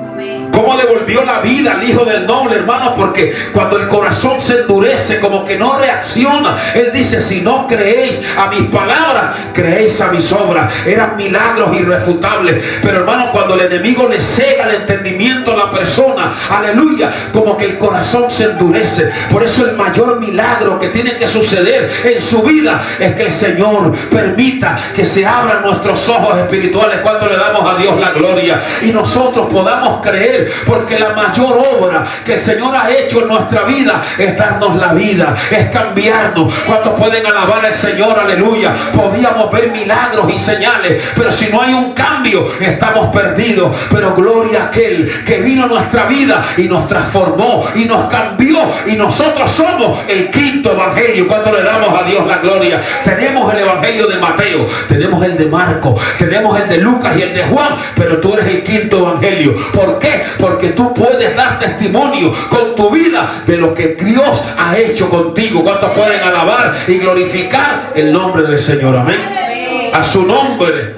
cómo devolvió la vida al hijo del noble, hermano, porque cuando el corazón se endurece, como que no reacciona. Él dice: si no creéis a mis palabras, creéis a mis obras. Eran milagros irrefutables, pero hermano, cuando el enemigo le cega el entendimiento a la persona, aleluya, como que el corazón se endurece. Por eso el mayor milagro que tiene que suceder en su vida es que el Señor permita que se abran nuestros ojos espirituales. Cuando le damos a Dios la gloria y nosotros podamos creer qué? Porque la mayor obra que el Señor ha hecho en nuestra vida es darnos la vida, es cambiarnos. ¿Cuántos pueden alabar al Señor? Aleluya. Podíamos ver milagros y señales, pero si no hay un cambio, estamos perdidos. Pero gloria a aquel que vino a nuestra vida y nos transformó y nos cambió, y nosotros somos el quinto evangelio. ¿Cuánto le damos a Dios la gloria? Tenemos el evangelio de Mateo, tenemos el de Marcos, tenemos el de Lucas y el de Juan, pero tú eres el quinto evangelio. ¿Por qué? Porque tú puedes dar testimonio con tu vida de lo que Dios ha hecho contigo. ¿Cuántos pueden alabar y glorificar el nombre del Señor? Amén. A su nombre.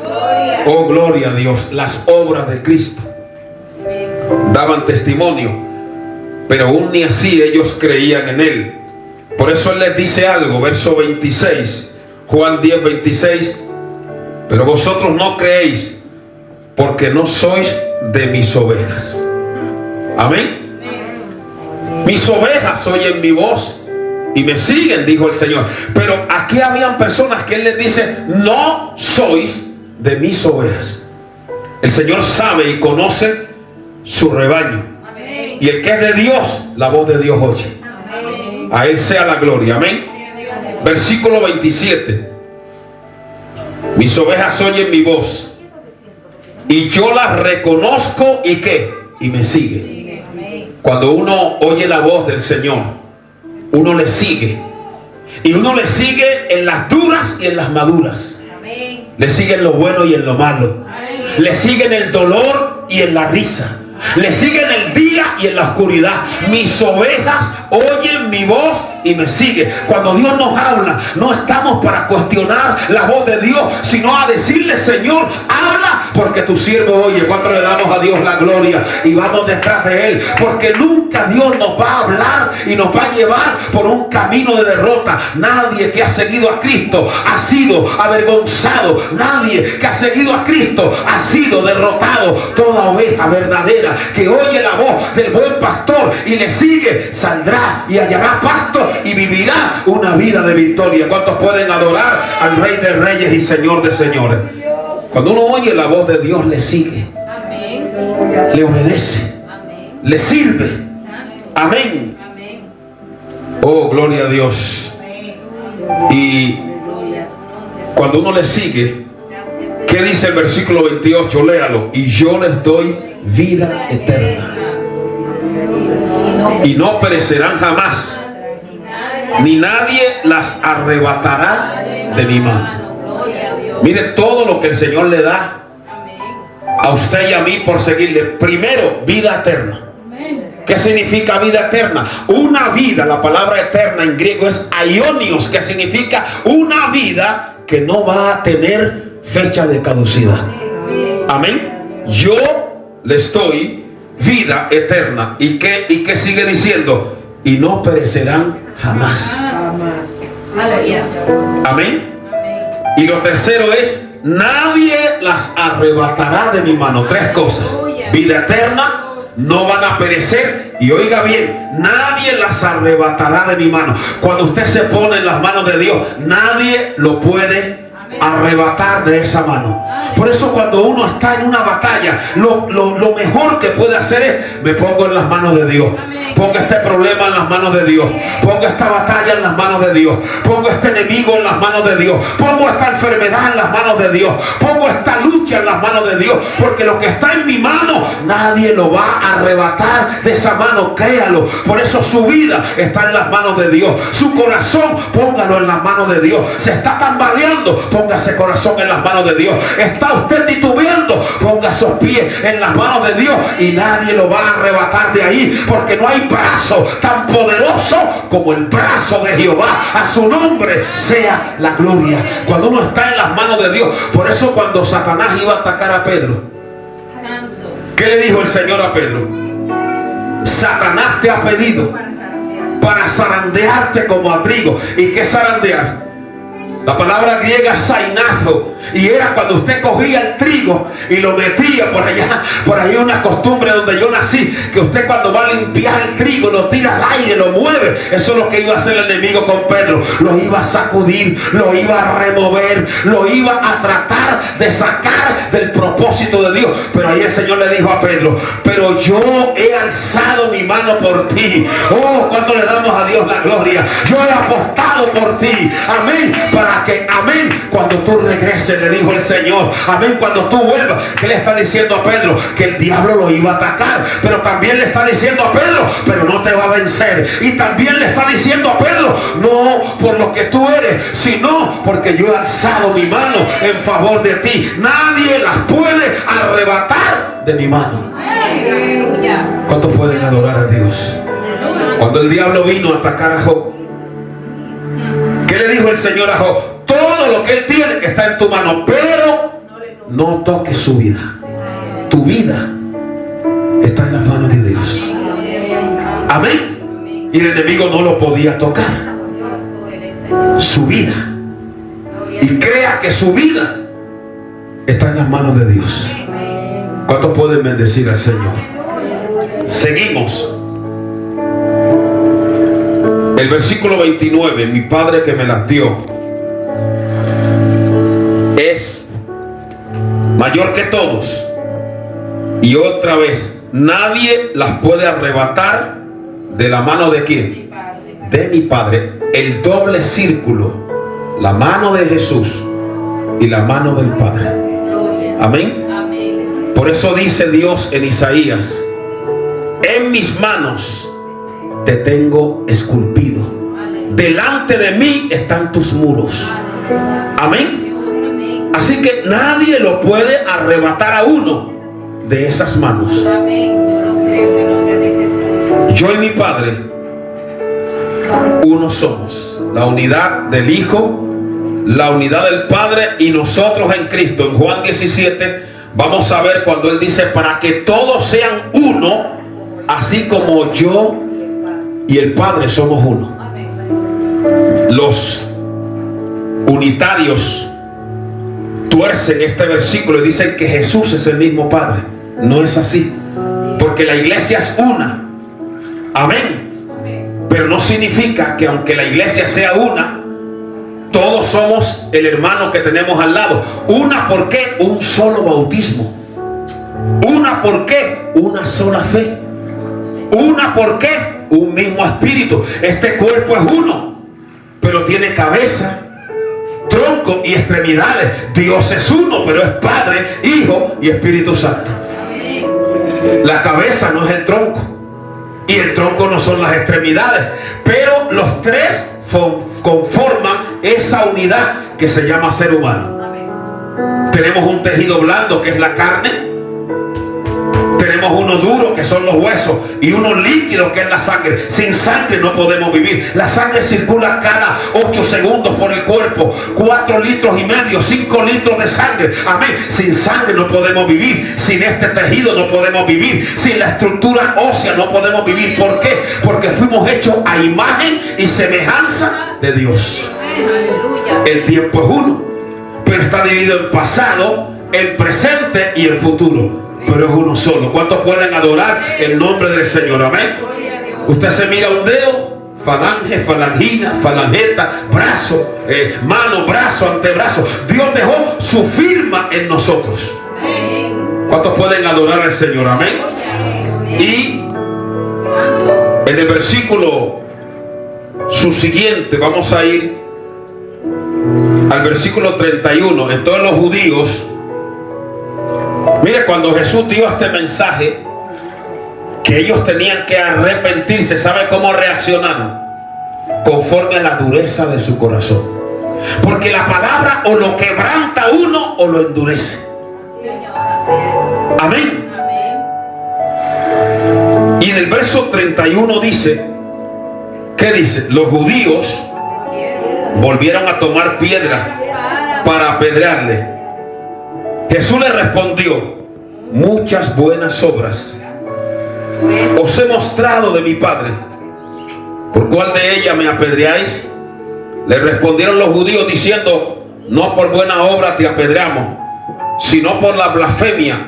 Oh, gloria a Dios. Las obras de Cristo daban testimonio, pero aún ni así ellos creían en Él. Por eso Él les dice algo, verso 26, Juan 10, 26. Pero vosotros no creéis, porque no sois de mis ovejas. Amén. Mis ovejas oyen mi voz y me siguen, dijo el Señor. Pero aquí habían personas que Él les dice: no sois de mis ovejas. El Señor sabe y conoce su rebaño. Amén. Y el que es de Dios, la voz de Dios oye. Amén. A Él sea la gloria. Amén. Versículo 27. Mis ovejas oyen mi voz y yo las reconozco, y ¿qué? Y me sigue. Cuando uno oye la voz del Señor, uno le sigue, y uno le sigue en las duras y en las maduras. Le sigue en lo bueno y en lo malo. Le sigue en el dolor y en la risa. Le sigue en el día y en la oscuridad. Mis ovejas oyen mi voz y me sigue. Cuando Dios nos habla, no estamos para cuestionar la voz de Dios, sino a decirle: Señor, habla, porque tu siervo oye. ¿Cuánto le damos a Dios la gloria? Y vamos detrás de Él, porque nunca Dios nos va a hablar y nos va a llevar por un camino de derrota. Nadie que ha seguido a Cristo ha sido avergonzado. Nadie que ha seguido a Cristo ha sido derrotado. Toda oveja verdadera que oye la voz del buen pastor y le sigue, saldrá y hallará pasto y vivirá una vida de victoria. ¿Cuántos pueden adorar al Rey de Reyes y Señor de Señores? Cuando uno oye la voz de Dios, le sigue. Amén. Le obedece. Amén. Le sirve. Amén. Amén. Oh, gloria a Dios. Y cuando uno le sigue, ¿qué dice el versículo 28? Léalo. Y yo les doy vida eterna, y no perecerán jamás, ni nadie las arrebatará de mi mano. Mire todo lo que el Señor le da a usted y a mí por seguirle. Primero, vida eterna. ¿Qué significa vida eterna? Una vida, la palabra eterna en griego es aionios, que significa una vida que no va a tener fecha de caducidad. Amén. Yo les doy vida eterna. ¿Y qué sigue diciendo? Y no perecerán jamás. Amén. Y lo tercero es: nadie las arrebatará de mi mano. Tres cosas: vida eterna, no van a perecer, y oiga bien, nadie las arrebatará de mi mano. Cuando usted se pone en las manos de Dios, nadie lo puede arrebatar de esa mano. Por eso cuando uno está en una batalla, lo mejor que puede hacer es: me pongo en las manos de Dios. Pongo este problema en las manos de Dios. Pongo esta batalla en las manos de Dios. Pongo este enemigo en las manos de Dios. Pongo esta enfermedad en las manos de Dios. Pongo esta lucha en las manos de Dios. Porque lo que está en mi mano, nadie lo va a arrebatar de esa mano. Créalo. Por eso su vida está en las manos de Dios. Su corazón, póngalo en las manos de Dios. Se está tambaleando, ponga ese corazón en las manos de Dios. Está usted titubeando, ponga sus pies en las manos de Dios, y nadie lo va a arrebatar de ahí, porque no hay brazo tan poderoso como el brazo de Jehová. A su nombre sea la gloria. Cuando uno está en las manos de Dios. Por eso cuando Satanás iba a atacar a Pedro, ¿qué le dijo el Señor a Pedro? Satanás te ha pedido para zarandearte como a trigo. ¿Y qué zarandear? La palabra griega sainazo Y era cuando usted cogía el trigo y lo metía por allá. Por ahí una costumbre donde yo nací, que usted cuando va a limpiar el trigo lo tira al aire, lo mueve. Eso es lo que iba a hacer el enemigo con Pedro. Lo iba a sacudir, lo iba a remover, lo iba a tratar de sacar del propósito de Dios. Pero ahí el Señor le dijo a Pedro: pero yo he alzado mi mano por ti. Oh, cuánto le damos a Dios la gloria. Yo he apostado por ti. Amén. Para que, amén, cuando tú regreses, le dijo el Señor, amén, cuando tú vuelvas. ¿Qué le está diciendo a Pedro? Que el diablo lo iba a atacar. Pero también le está diciendo a Pedro: pero no te va a vencer. Y también le está diciendo a Pedro: no por lo que tú eres, sino porque yo he alzado mi mano en favor de ti. Nadie las puede arrebatar de mi mano. ¿Cuántos pueden adorar a Dios? Cuando el diablo vino a atacar a Job, ¿qué le dijo el Señor a Job? Todo lo que él tiene está en tu mano, pero no toques su vida. Tu vida está en las manos de Dios. Amén. Y el enemigo no lo podía tocar. Su vida. Y crea que su vida está en las manos de Dios. ¿Cuántos pueden bendecir al Señor? Seguimos. El versículo 29. Mi Padre que me las dio es mayor que todos. Y otra vez, nadie las puede arrebatar de la mano de ¿quién? De mi Padre. El doble círculo, la mano de Jesús y la mano del Padre. Amén. Por eso dice Dios en Isaías: en mis manos te tengo esculpido, delante de mí están tus muros. Amén. Así que nadie lo puede arrebatar a uno de esas manos. Yo y mi Padre uno somos. La unidad del Hijo, la unidad del Padre y nosotros en Cristo. En Juan 17 vamos a ver cuando Él dice: para que todos sean uno, así como yo y el Padre somos uno. Los unitarios tuercen este versículo y dicen que Jesús es el mismo Padre. No es así, porque la iglesia es una. Amén. Pero no significa que aunque la iglesia sea una, todos somos el hermano que tenemos al lado. Una, ¿por qué? Un solo bautismo. Una, ¿por qué? Una sola fe. Una, ¿por qué? Un mismo espíritu. Este cuerpo es uno, pero tiene cabeza, tronco y extremidades. Dios es uno, pero es Padre, Hijo y Espíritu Santo. La cabeza no es el tronco y el tronco no son las extremidades, pero los tres conforman esa unidad que se llama ser humano. Tenemos un tejido blando que es la carne, tenemos uno duro que son los huesos y uno líquido que es la sangre. Sin sangre no podemos vivir. La sangre circula cada 8 segundos por el cuerpo. 4,5 litros, 5 litros de sangre. Amén. Sin sangre no podemos vivir. Sin este tejido no podemos vivir. Sin la estructura ósea no podemos vivir. ¿Por qué? Porque fuimos hechos a imagen y semejanza de Dios. El tiempo es uno, pero está dividido en pasado, el presente y el futuro. Pero es uno solo. ¿Cuántos pueden adorar el nombre del Señor? Amén. Usted se mira un dedo, falange, falangina, falangeta, brazo, mano, brazo, antebrazo. Dios dejó su firma en nosotros. ¿Cuántos pueden adorar al Señor? Amén. Y en el versículo subsiguiente vamos a ir al versículo 31. Entonces los judíos, mire, cuando Jesús dio este mensaje que ellos tenían que arrepentirse, ¿sabe cómo reaccionaron? Conforme a la dureza de su corazón. Porque la palabra o lo quebranta a uno o lo endurece. Amén. Y en el verso 31 dice, ¿qué dice? Los judíos volvieron a tomar piedra para apedrearle. Jesús le respondió: muchas buenas obras os he mostrado de mi Padre, ¿por cuál de ellas me apedreáis? Le respondieron los judíos diciendo: no por buena obra te apedreamos, sino por la blasfemia,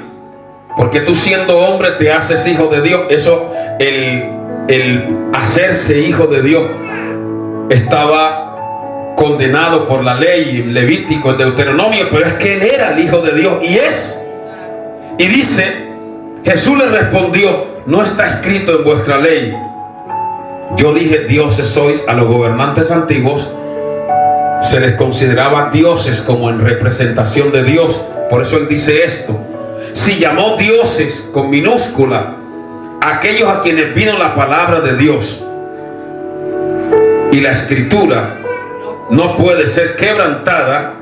porque tú siendo hombre te haces hijo de Dios. Eso, el hacerse hijo de Dios estaba condenado por la ley, en Levítico, en Deuteronomio, pero es que él era el hijo de Dios y es. Y dice, Jesús le respondió: no está escrito en vuestra ley, yo dije dioses sois. A los gobernantes antiguos se les consideraba dioses como en representación de Dios. Por eso él dice esto. Si llamó dioses con minúscula a aquellos a quienes vino la palabra de Dios, y la escritura no puede ser quebrantada,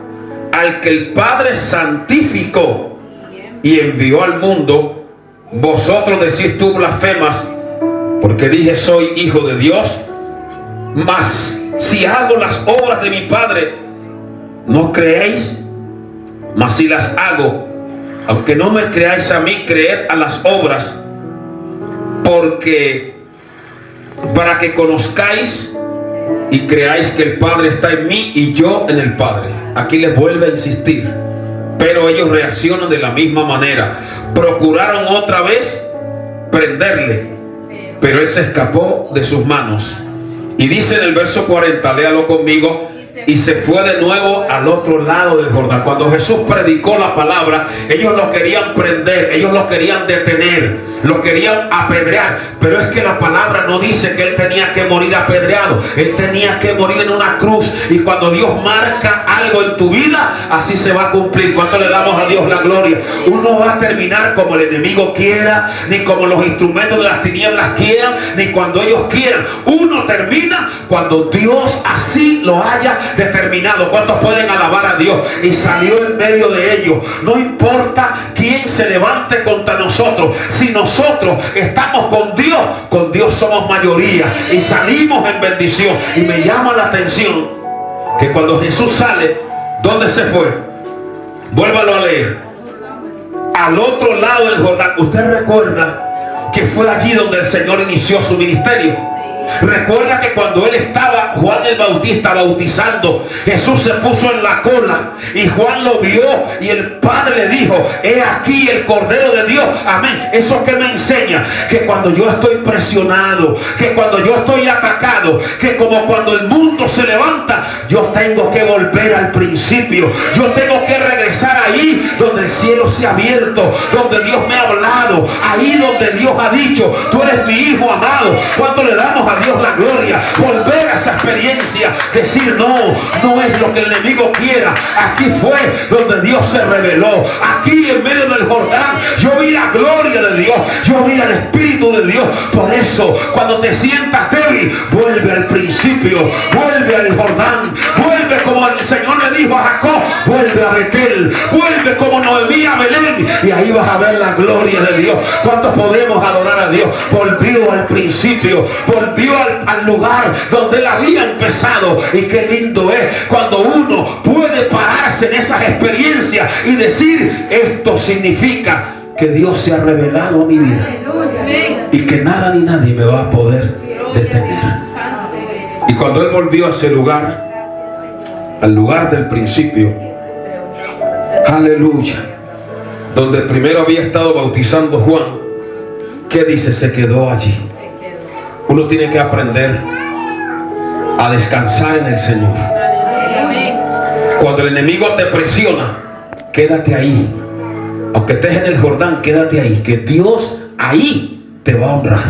al que el Padre santificó y envió al mundo, vosotros decís tú blasfemas, porque dije soy hijo de Dios. Mas si hago las obras de mi Padre, ¿no creéis? Mas si las hago, aunque no me creáis a mí, creed a las obras, porque para que conozcáis y creáis que el Padre está en mí y yo en el Padre. Aquí les vuelve a insistir, pero ellos reaccionan de la misma manera. Procuraron otra vez prenderle, pero él se escapó de sus manos. Y dice en el verso 40, léalo conmigo: y se fue de nuevo al otro lado del Jordán. Cuando Jesús predicó la palabra, ellos lo querían prender, ellos lo querían detener, lo querían apedrear. Pero es que la palabra no dice que él tenía que morir apedreado, él tenía que morir en una cruz. Y cuando Dios marca algo en tu vida, así se va a cumplir. ¿Cuánto le damos a Dios la gloria? Uno va a terminar como el enemigo quiera, ni como los instrumentos de las tinieblas quieran, ni cuando ellos quieran. Uno termina cuando Dios así lo haya determinado. ¿Cuántos pueden alabar a Dios? Y salió en medio de ellos. No importa quién se levante contra nosotros, si nosotros estamos con Dios somos mayoría y salimos en bendición. Y me llama la atención que cuando Jesús sale, ¿dónde se fue? Vuélvalo a leer. Al otro lado del Jordán. Usted recuerda que fue allí donde el Señor inició su ministerio. Recuerda que cuando él estaba, Juan el Bautista, bautizando, Jesús se puso en la cola y Juan lo vio y el Padre le dijo: he aquí el Cordero de Dios. Amén. Eso que me enseña que cuando yo estoy presionado, que cuando yo estoy atacado, que como cuando el mundo se levanta, yo tengo que volver al principio. Yo tengo que regresar ahí donde el cielo se ha abierto, donde Dios me ha hablado, ahí donde Dios ha dicho: tú eres mi hijo amado. ¿Cuánto le damos a Dios la gloria? Volver a esa experiencia, decir: no es lo que el enemigo quiera. Aquí fue donde Dios se reveló. Aquí en medio del Jordán yo vi la gloria de Dios, yo vi al Espíritu de Dios. Por eso, cuando te sientas débil, vuelve al principio, vuelve al Jordán, vuelve como el Señor le dijo a Jacob, vuelve a Betel, vuelve como Noemí a Belén, y ahí vas a ver la gloria de Dios. ¿Cuántos podemos adorar a Dios? Volvió al principio, volvió al lugar donde él había empezado. Y qué lindo es cuando uno puede pararse en esas experiencias y decir: esto significa que Dios se ha revelado a mi vida y que nada ni nadie me va a poder detener. Y cuando él volvió a ese lugar, al lugar del principio, aleluya, donde primero había estado bautizando Juan, ¿qué dice? Se quedó allí. Uno tiene que aprender a descansar en el Señor. Cuando el enemigo te presiona, quédate ahí. Aunque estés en el Jordán, quédate ahí, que Dios ahí te va a honrar.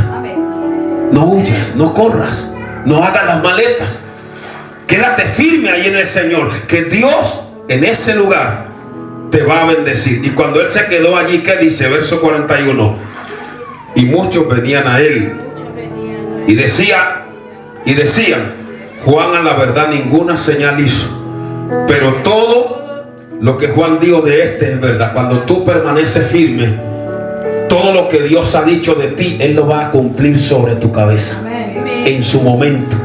No huyas, no corras, no hagas las maletas. Quédate firme ahí en el Señor, que Dios en ese lugar te va a bendecir. Y cuando él se quedó allí, ¿qué dice? Verso 41. Y muchos venían a él y decían: Juan a la verdad ninguna señal hizo, pero todo lo que Juan dijo de este es verdad. Cuando tú permaneces firme, todo lo que Dios ha dicho de ti, él lo va a cumplir sobre tu cabeza. En su momento,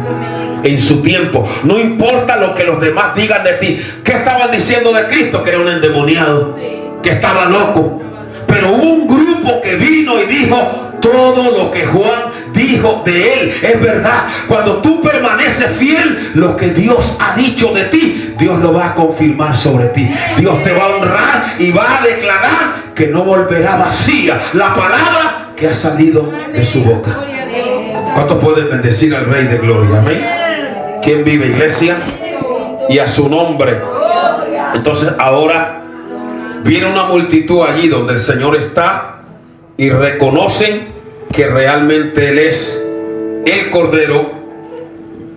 en su tiempo. No importa lo que los demás digan de ti. ¿Qué estaban diciendo de Cristo? Que era un endemoniado, que estaba loco. Pero hubo un grupo que vino y dijo: todo lo que Juan dijo de él es verdad. Cuando tú permaneces fiel, lo que Dios ha dicho de ti, Dios lo va a confirmar sobre ti. Dios te va a honrar y va a declarar que no volverá vacía la palabra que ha salido de su boca. ¿Cuántos pueden bendecir al Rey de Gloria? Amén. ¿Quién vive, iglesia? Y a su nombre. Entonces ahora viene una multitud allí donde el Señor está y reconocen que realmente Él es el Cordero,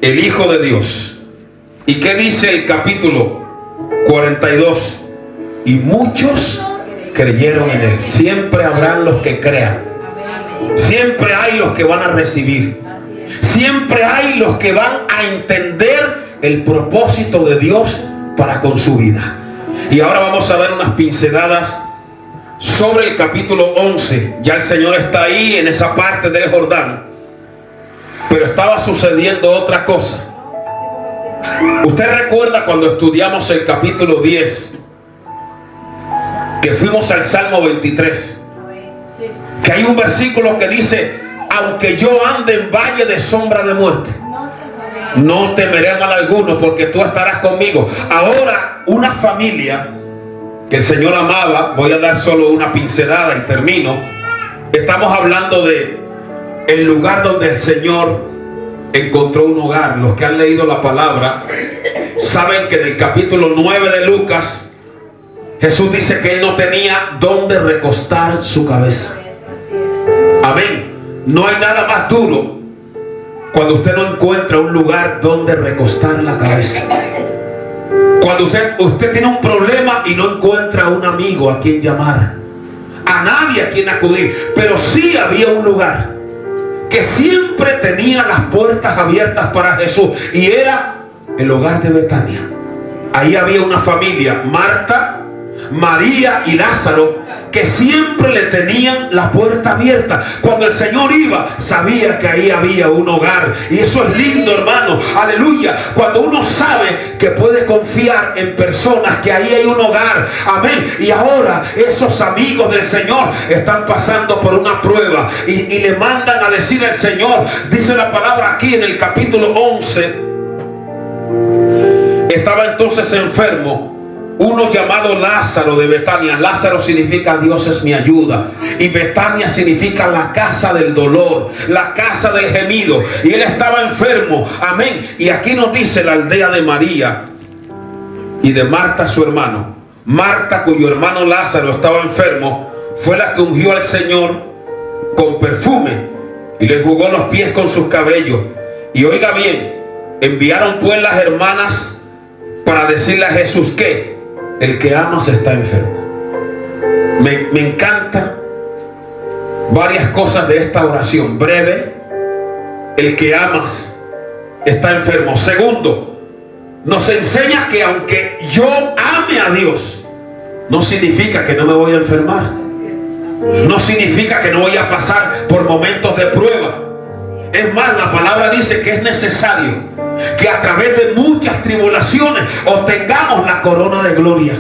el Hijo de Dios. ¿Y qué dice el capítulo 42? Y muchos creyeron en Él. Siempre habrán los que crean. Siempre hay los que van a recibir. Siempre hay los que van a entender el propósito de Dios para con su vida. Y ahora vamos a ver unas pinceladas sobre el capítulo 11. Ya el Señor está ahí en esa parte del Jordán, pero estaba sucediendo otra cosa. Usted recuerda cuando estudiamos el capítulo 10 que fuimos al Salmo 23, que hay un versículo que dice: aunque yo ande en valle de sombra de muerte, no temeré mal alguno, porque tú estarás conmigo. Ahora, una familia que el Señor amaba, voy a dar solo una pincelada y termino. Estamos hablando de el lugar donde el Señor encontró un hogar. Los que han leído la palabra saben que en el capítulo 9 de Lucas, Jesús dice que Él no tenía dónde recostar su cabeza. Amén. No hay nada más duro cuando usted no encuentra un lugar donde recostar la cabeza. Cuando usted tiene un problema y no encuentra un amigo a quien llamar, a nadie a quien acudir. Pero sí había un lugar que siempre tenía las puertas abiertas para Jesús, y era el hogar de Betania. Ahí había una familia, Marta, María y Lázaro, que siempre le tenían la puerta abierta. Cuando el Señor iba, sabía que ahí había un hogar. Y eso es lindo, hermano. Aleluya. Cuando uno sabe que puede confiar en personas, que ahí hay un hogar. Amén. Y ahora esos amigos del Señor están pasando por una prueba y le mandan a decir al Señor. Dice la palabra aquí en el capítulo 11: estaba entonces enfermo uno llamado Lázaro de Betania. Lázaro significa Dios es mi ayuda, y Betania significa la casa del dolor, la casa del gemido. Y él estaba enfermo. Amén. Y aquí nos dice la aldea de María y de Marta su hermano. Marta, cuyo hermano Lázaro estaba enfermo, fue la que ungió al Señor con perfume y le enjugó los pies con sus cabellos. Y oiga bien, enviaron pues las hermanas para decirle a Jesús que el que amas está enfermo. Me encanta varias cosas de esta oración breve. El que amas está enfermo. Segundo, nos enseña que aunque yo ame a Dios, no significa que no me voy a enfermar. No significa que no voy a pasar por momentos de prueba. Es más, la palabra dice que es necesario que a través de muchas tribulaciones obtengamos la corona de gloria.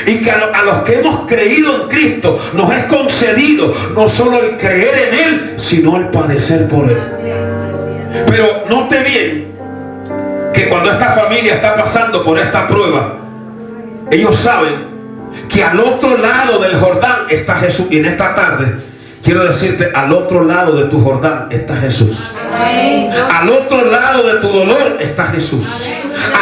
Y que a los que hemos creído en Cristo nos es concedido no solo el creer en Él, sino el padecer por Él. Pero note bien que cuando esta familia está pasando por esta prueba, ellos saben que al otro lado del Jordán está Jesús. Y en esta tarde quiero decirte, al otro lado de tu Jordán está Jesús. Al otro lado de tu dolor está Jesús.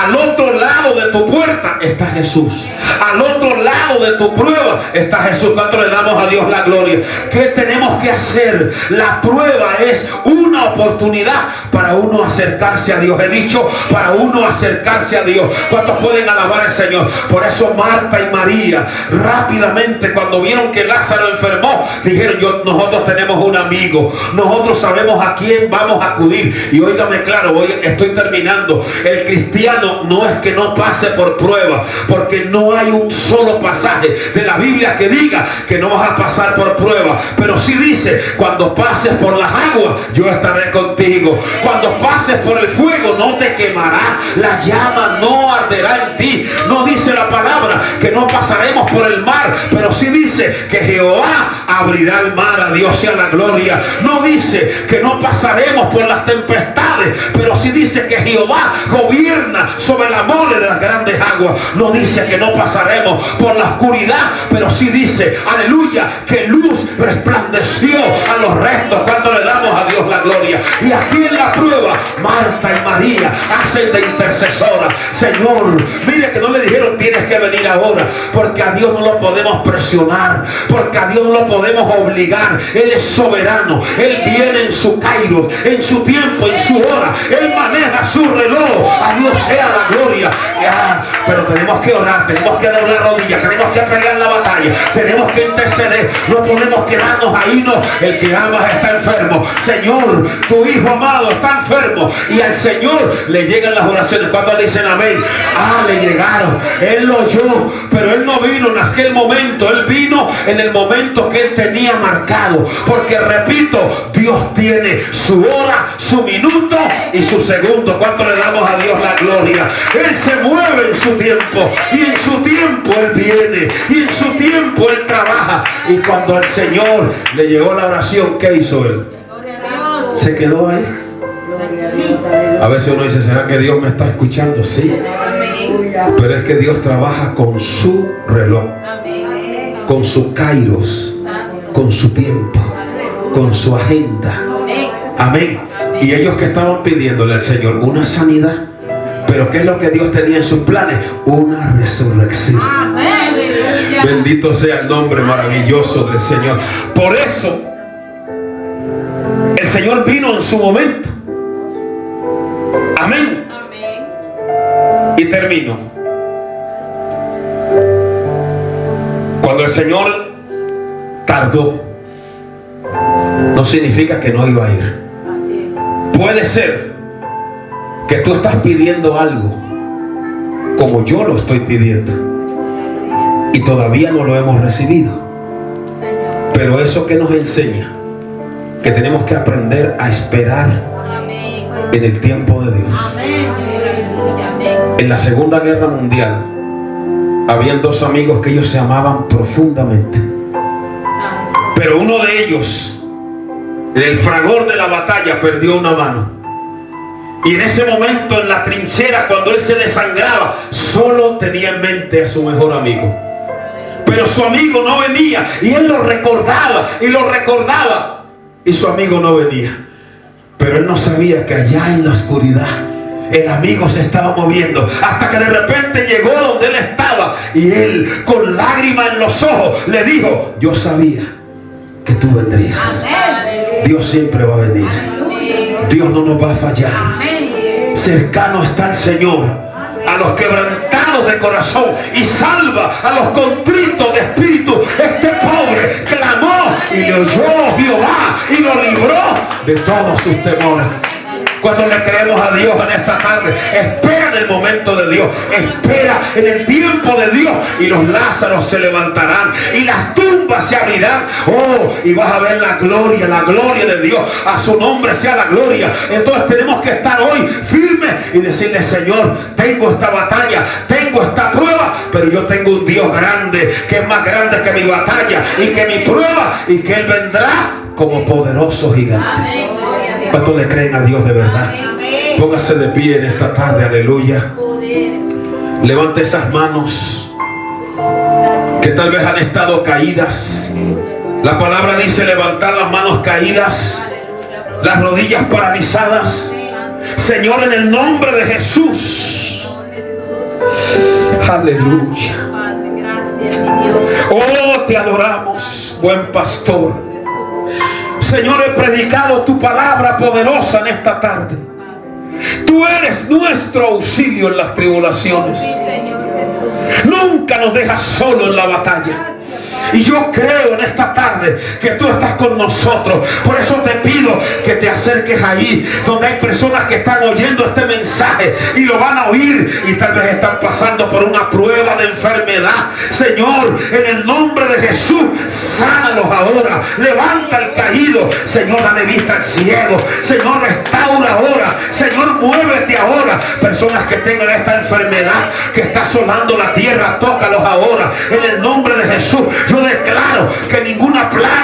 Al otro lado de tu puerta está Jesús. Al otro lado de tu prueba está Jesús. ¿Cuánto le damos a Dios la gloria? ¿Qué tenemos que hacer? La prueba es una oportunidad para uno acercarse a Dios. He dicho, para uno acercarse a Dios. ¿Cuántos pueden alabar al Señor? Por eso Marta y María rápidamente, cuando vieron que Lázaro enfermó, dijeron: nosotros tenemos un amigo, nosotros sabemos a quién vamos a acudir. Y óigame claro, estoy terminando. El cristiano no es que no pase por prueba, porque no hay un solo pasaje de la Biblia que diga que no vas a pasar por prueba. Pero sí dice: cuando pases por las aguas, yo estaré contigo. Cuando pases por el fuego, no te quemará, la llama no arderá en ti. No dice la palabra que no pasaremos por el mar, pero sí dice que Jehová abrirá el mar. A Dios sea la gloria. No dice que no pasaremos por las tempestades, pero sí dice que Jehová gobierna sobre la mole de las grandes aguas. No dice que no pasaremos por la oscuridad, pero sí dice, aleluya, que luz resplandeció a los restos. Cuando le damos a Dios la gloria. Y aquí en la prueba, Marta y María hacen de intercesora. Señor, mire que no le dijeron tienes que venir ahora, porque a Dios no lo podemos presionar, porque a Dios no lo podemos obligar. Él es soberano. Él viene en su kairos, en su tiempo, en su hora. Él maneja su reloj. A Dios sea la gloria. Pero tenemos que orar, tenemos que doblar rodillas, tenemos que pelear la batalla, tenemos que interceder. No podemos quedarnos ahí. No, el que amas está enfermo. Señor, tu hijo amado está enfermo, y al Señor le llegan las oraciones. Cuando dicen amén, le llegaron. Él lo oyó, pero él no vino en aquel momento. Él vino en el momento que él tenía marcado, porque repito, Dios tiene su hora, su minuto y su segundo. ¿Cuánto le damos a Dios la gloria? Él se mueve en su tiempo, y en su tiempo él viene, y en su tiempo él trabaja. Y cuando al Señor le llegó la oración, ¿qué hizo él? Se quedó ahí. A veces uno dice, ¿será que Dios me está escuchando? Sí, pero es que Dios trabaja con su reloj, con su kairos, con su tiempo, con su agenda. Amén. Y ellos que estaban pidiéndole al Señor una sanidad, pero ¿qué es lo que Dios tenía en sus planes? Una resurrección. Bendito sea el nombre maravilloso del Señor. Por eso el Señor vino en su momento. Amén. Y termino. Cuando el Señor tardó, no significa que no iba a ir. Puede ser que tú estás pidiendo algo como yo lo estoy pidiendo y todavía no lo hemos recibido. Pero eso que nos enseña que tenemos que aprender a esperar en el tiempo de Dios. En la Segunda Guerra Mundial habían dos amigos que ellos se amaban profundamente, pero uno de ellos, en el fragor de la batalla, perdió una mano. Y en ese momento, en la trinchera, cuando él se desangraba, solo tenía en mente a su mejor amigo. Pero su amigo no venía, y él lo recordaba y lo recordaba, y su amigo no venía. Pero él no sabía que allá en la oscuridad el amigo se estaba moviendo, hasta que de repente llegó donde él estaba, y él, con lágrimas en los ojos, le dijo: yo sabía que tú vendrías. Dios siempre va a venir. Dios no nos va a fallar. Cercano está el Señor a los quebrantados de corazón, y salva a los contritos de espíritu. Este pobre clamó y le oyó Jehová y lo libró de todos sus temores. Cuando le creemos a Dios en esta tarde, espera en el momento de Dios, espera en el tiempo de Dios, y los Lázaros se levantarán y las tumbas se abrirán. Y vas a ver la gloria de Dios. A su nombre sea la gloria. Entonces tenemos que estar hoy firmes y decirle: Señor, tengo esta batalla, tengo esta prueba, pero yo tengo un Dios grande, que es más grande que mi batalla y que mi prueba, y que Él vendrá como poderoso gigante. ¿Cuántos le creen a Dios de verdad? Póngase de pie en esta tarde, aleluya. Levante esas manos que tal vez han estado caídas. La palabra dice levantar las manos caídas, las rodillas paralizadas. Señor, en el nombre de Jesús. Aleluya. Oh, te adoramos, buen pastor. Señor, he predicado tu palabra poderosa en esta tarde. Tú eres nuestro auxilio en las tribulaciones. Nunca nos dejas solo en la batalla. Y yo creo en esta tarde que tú estás con nosotros. Por eso te pido que te acerques ahí donde hay personas que están oyendo este mensaje y lo van a oír, y tal vez están pasando por una prueba de enfermedad. Señor, en el nombre de Jesús, sánalos ahora. Levanta al caído. Señor, dale vista al ciego. Señor, restaura ahora. Señor, muévete ahora. Personas que tengan esta enfermedad que está asolando la tierra, tócalos ahora. En el nombre de Jesús, yo declaro que ninguna plaga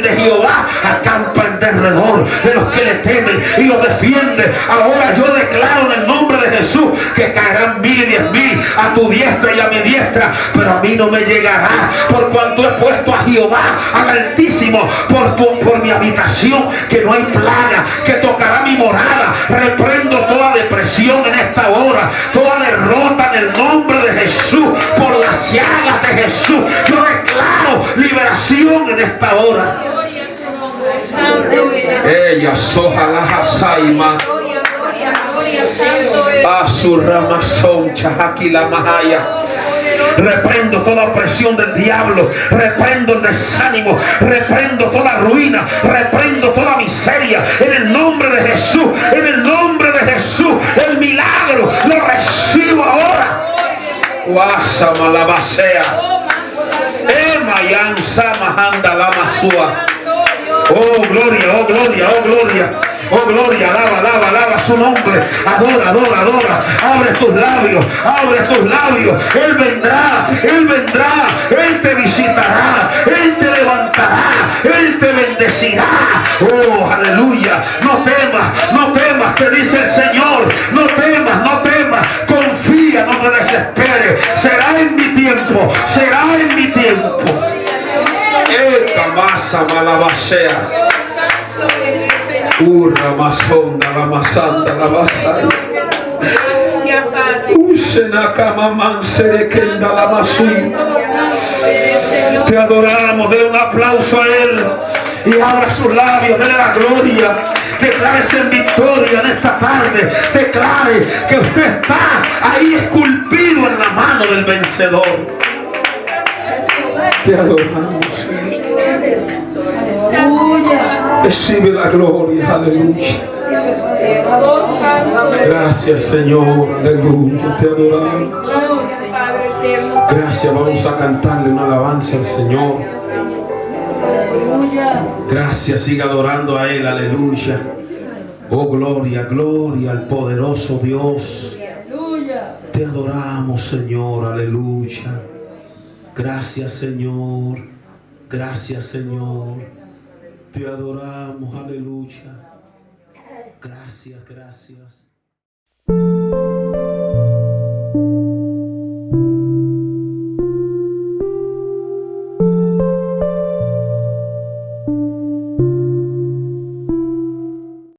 de Jehová acampa en derredor de los que le temen y los defiende. Ahora yo declaro en el nombre de Jesús que caerán 1000 y 10.000 a tu diestra y a mi diestra, pero a mí no me llegará, por cuanto he puesto a Jehová, al Altísimo, por mi habitación, que no hay plaga que tocará mi morada. Reprendo toda depresión en esta hora, toda derrota en el nombre de Jesús, por las llagas de Jesús. Yo declaro liberación en esta hora. Ella soja la jasaima a su ramazón chahaki la mahaya. Reprendo toda opresión del diablo, reprendo el desánimo, reprendo toda ruina, reprendo toda miseria en el nombre de Jesús. En el nombre de Jesús, el milagro lo recibo ahora. Guasa malabasea emayan samahanda la masua. Oh gloria, oh gloria, oh gloria, oh gloria. Alaba, alaba, alaba su nombre. Adora, adora, adora. Abre tus labios, abre tus labios. Él vendrá, Él vendrá, Él te visitará, Él te levantará, Él te bendecirá. Oh, aleluya. No temas, no temas, te dice el Señor. No temas, no temas. Confía, no te desesperes. Será en mi tiempo, será en mi tiempo. Esta masa malabasea. Urra masonda la masanda la basaya. Ushenaka maman serekenda la masui. Te adoramos, dele un aplauso a Él y abra sus labios, dele la gloria. Declárese en victoria en esta tarde. Declare que usted está ahí esculpido en la mano del vencedor. Te adoramos, Señor. Recibe la gloria, aleluya. Gracias, Señor, aleluya. Te adoramos. Gracias, vamos a cantarle una alabanza al Señor. Gracias, siga adorando a Él, aleluya. Oh, gloria, gloria al poderoso Dios. Te adoramos, Señor, aleluya. Gracias, Señor. Gracias, Señor. Te adoramos, aleluya. Gracias, gracias.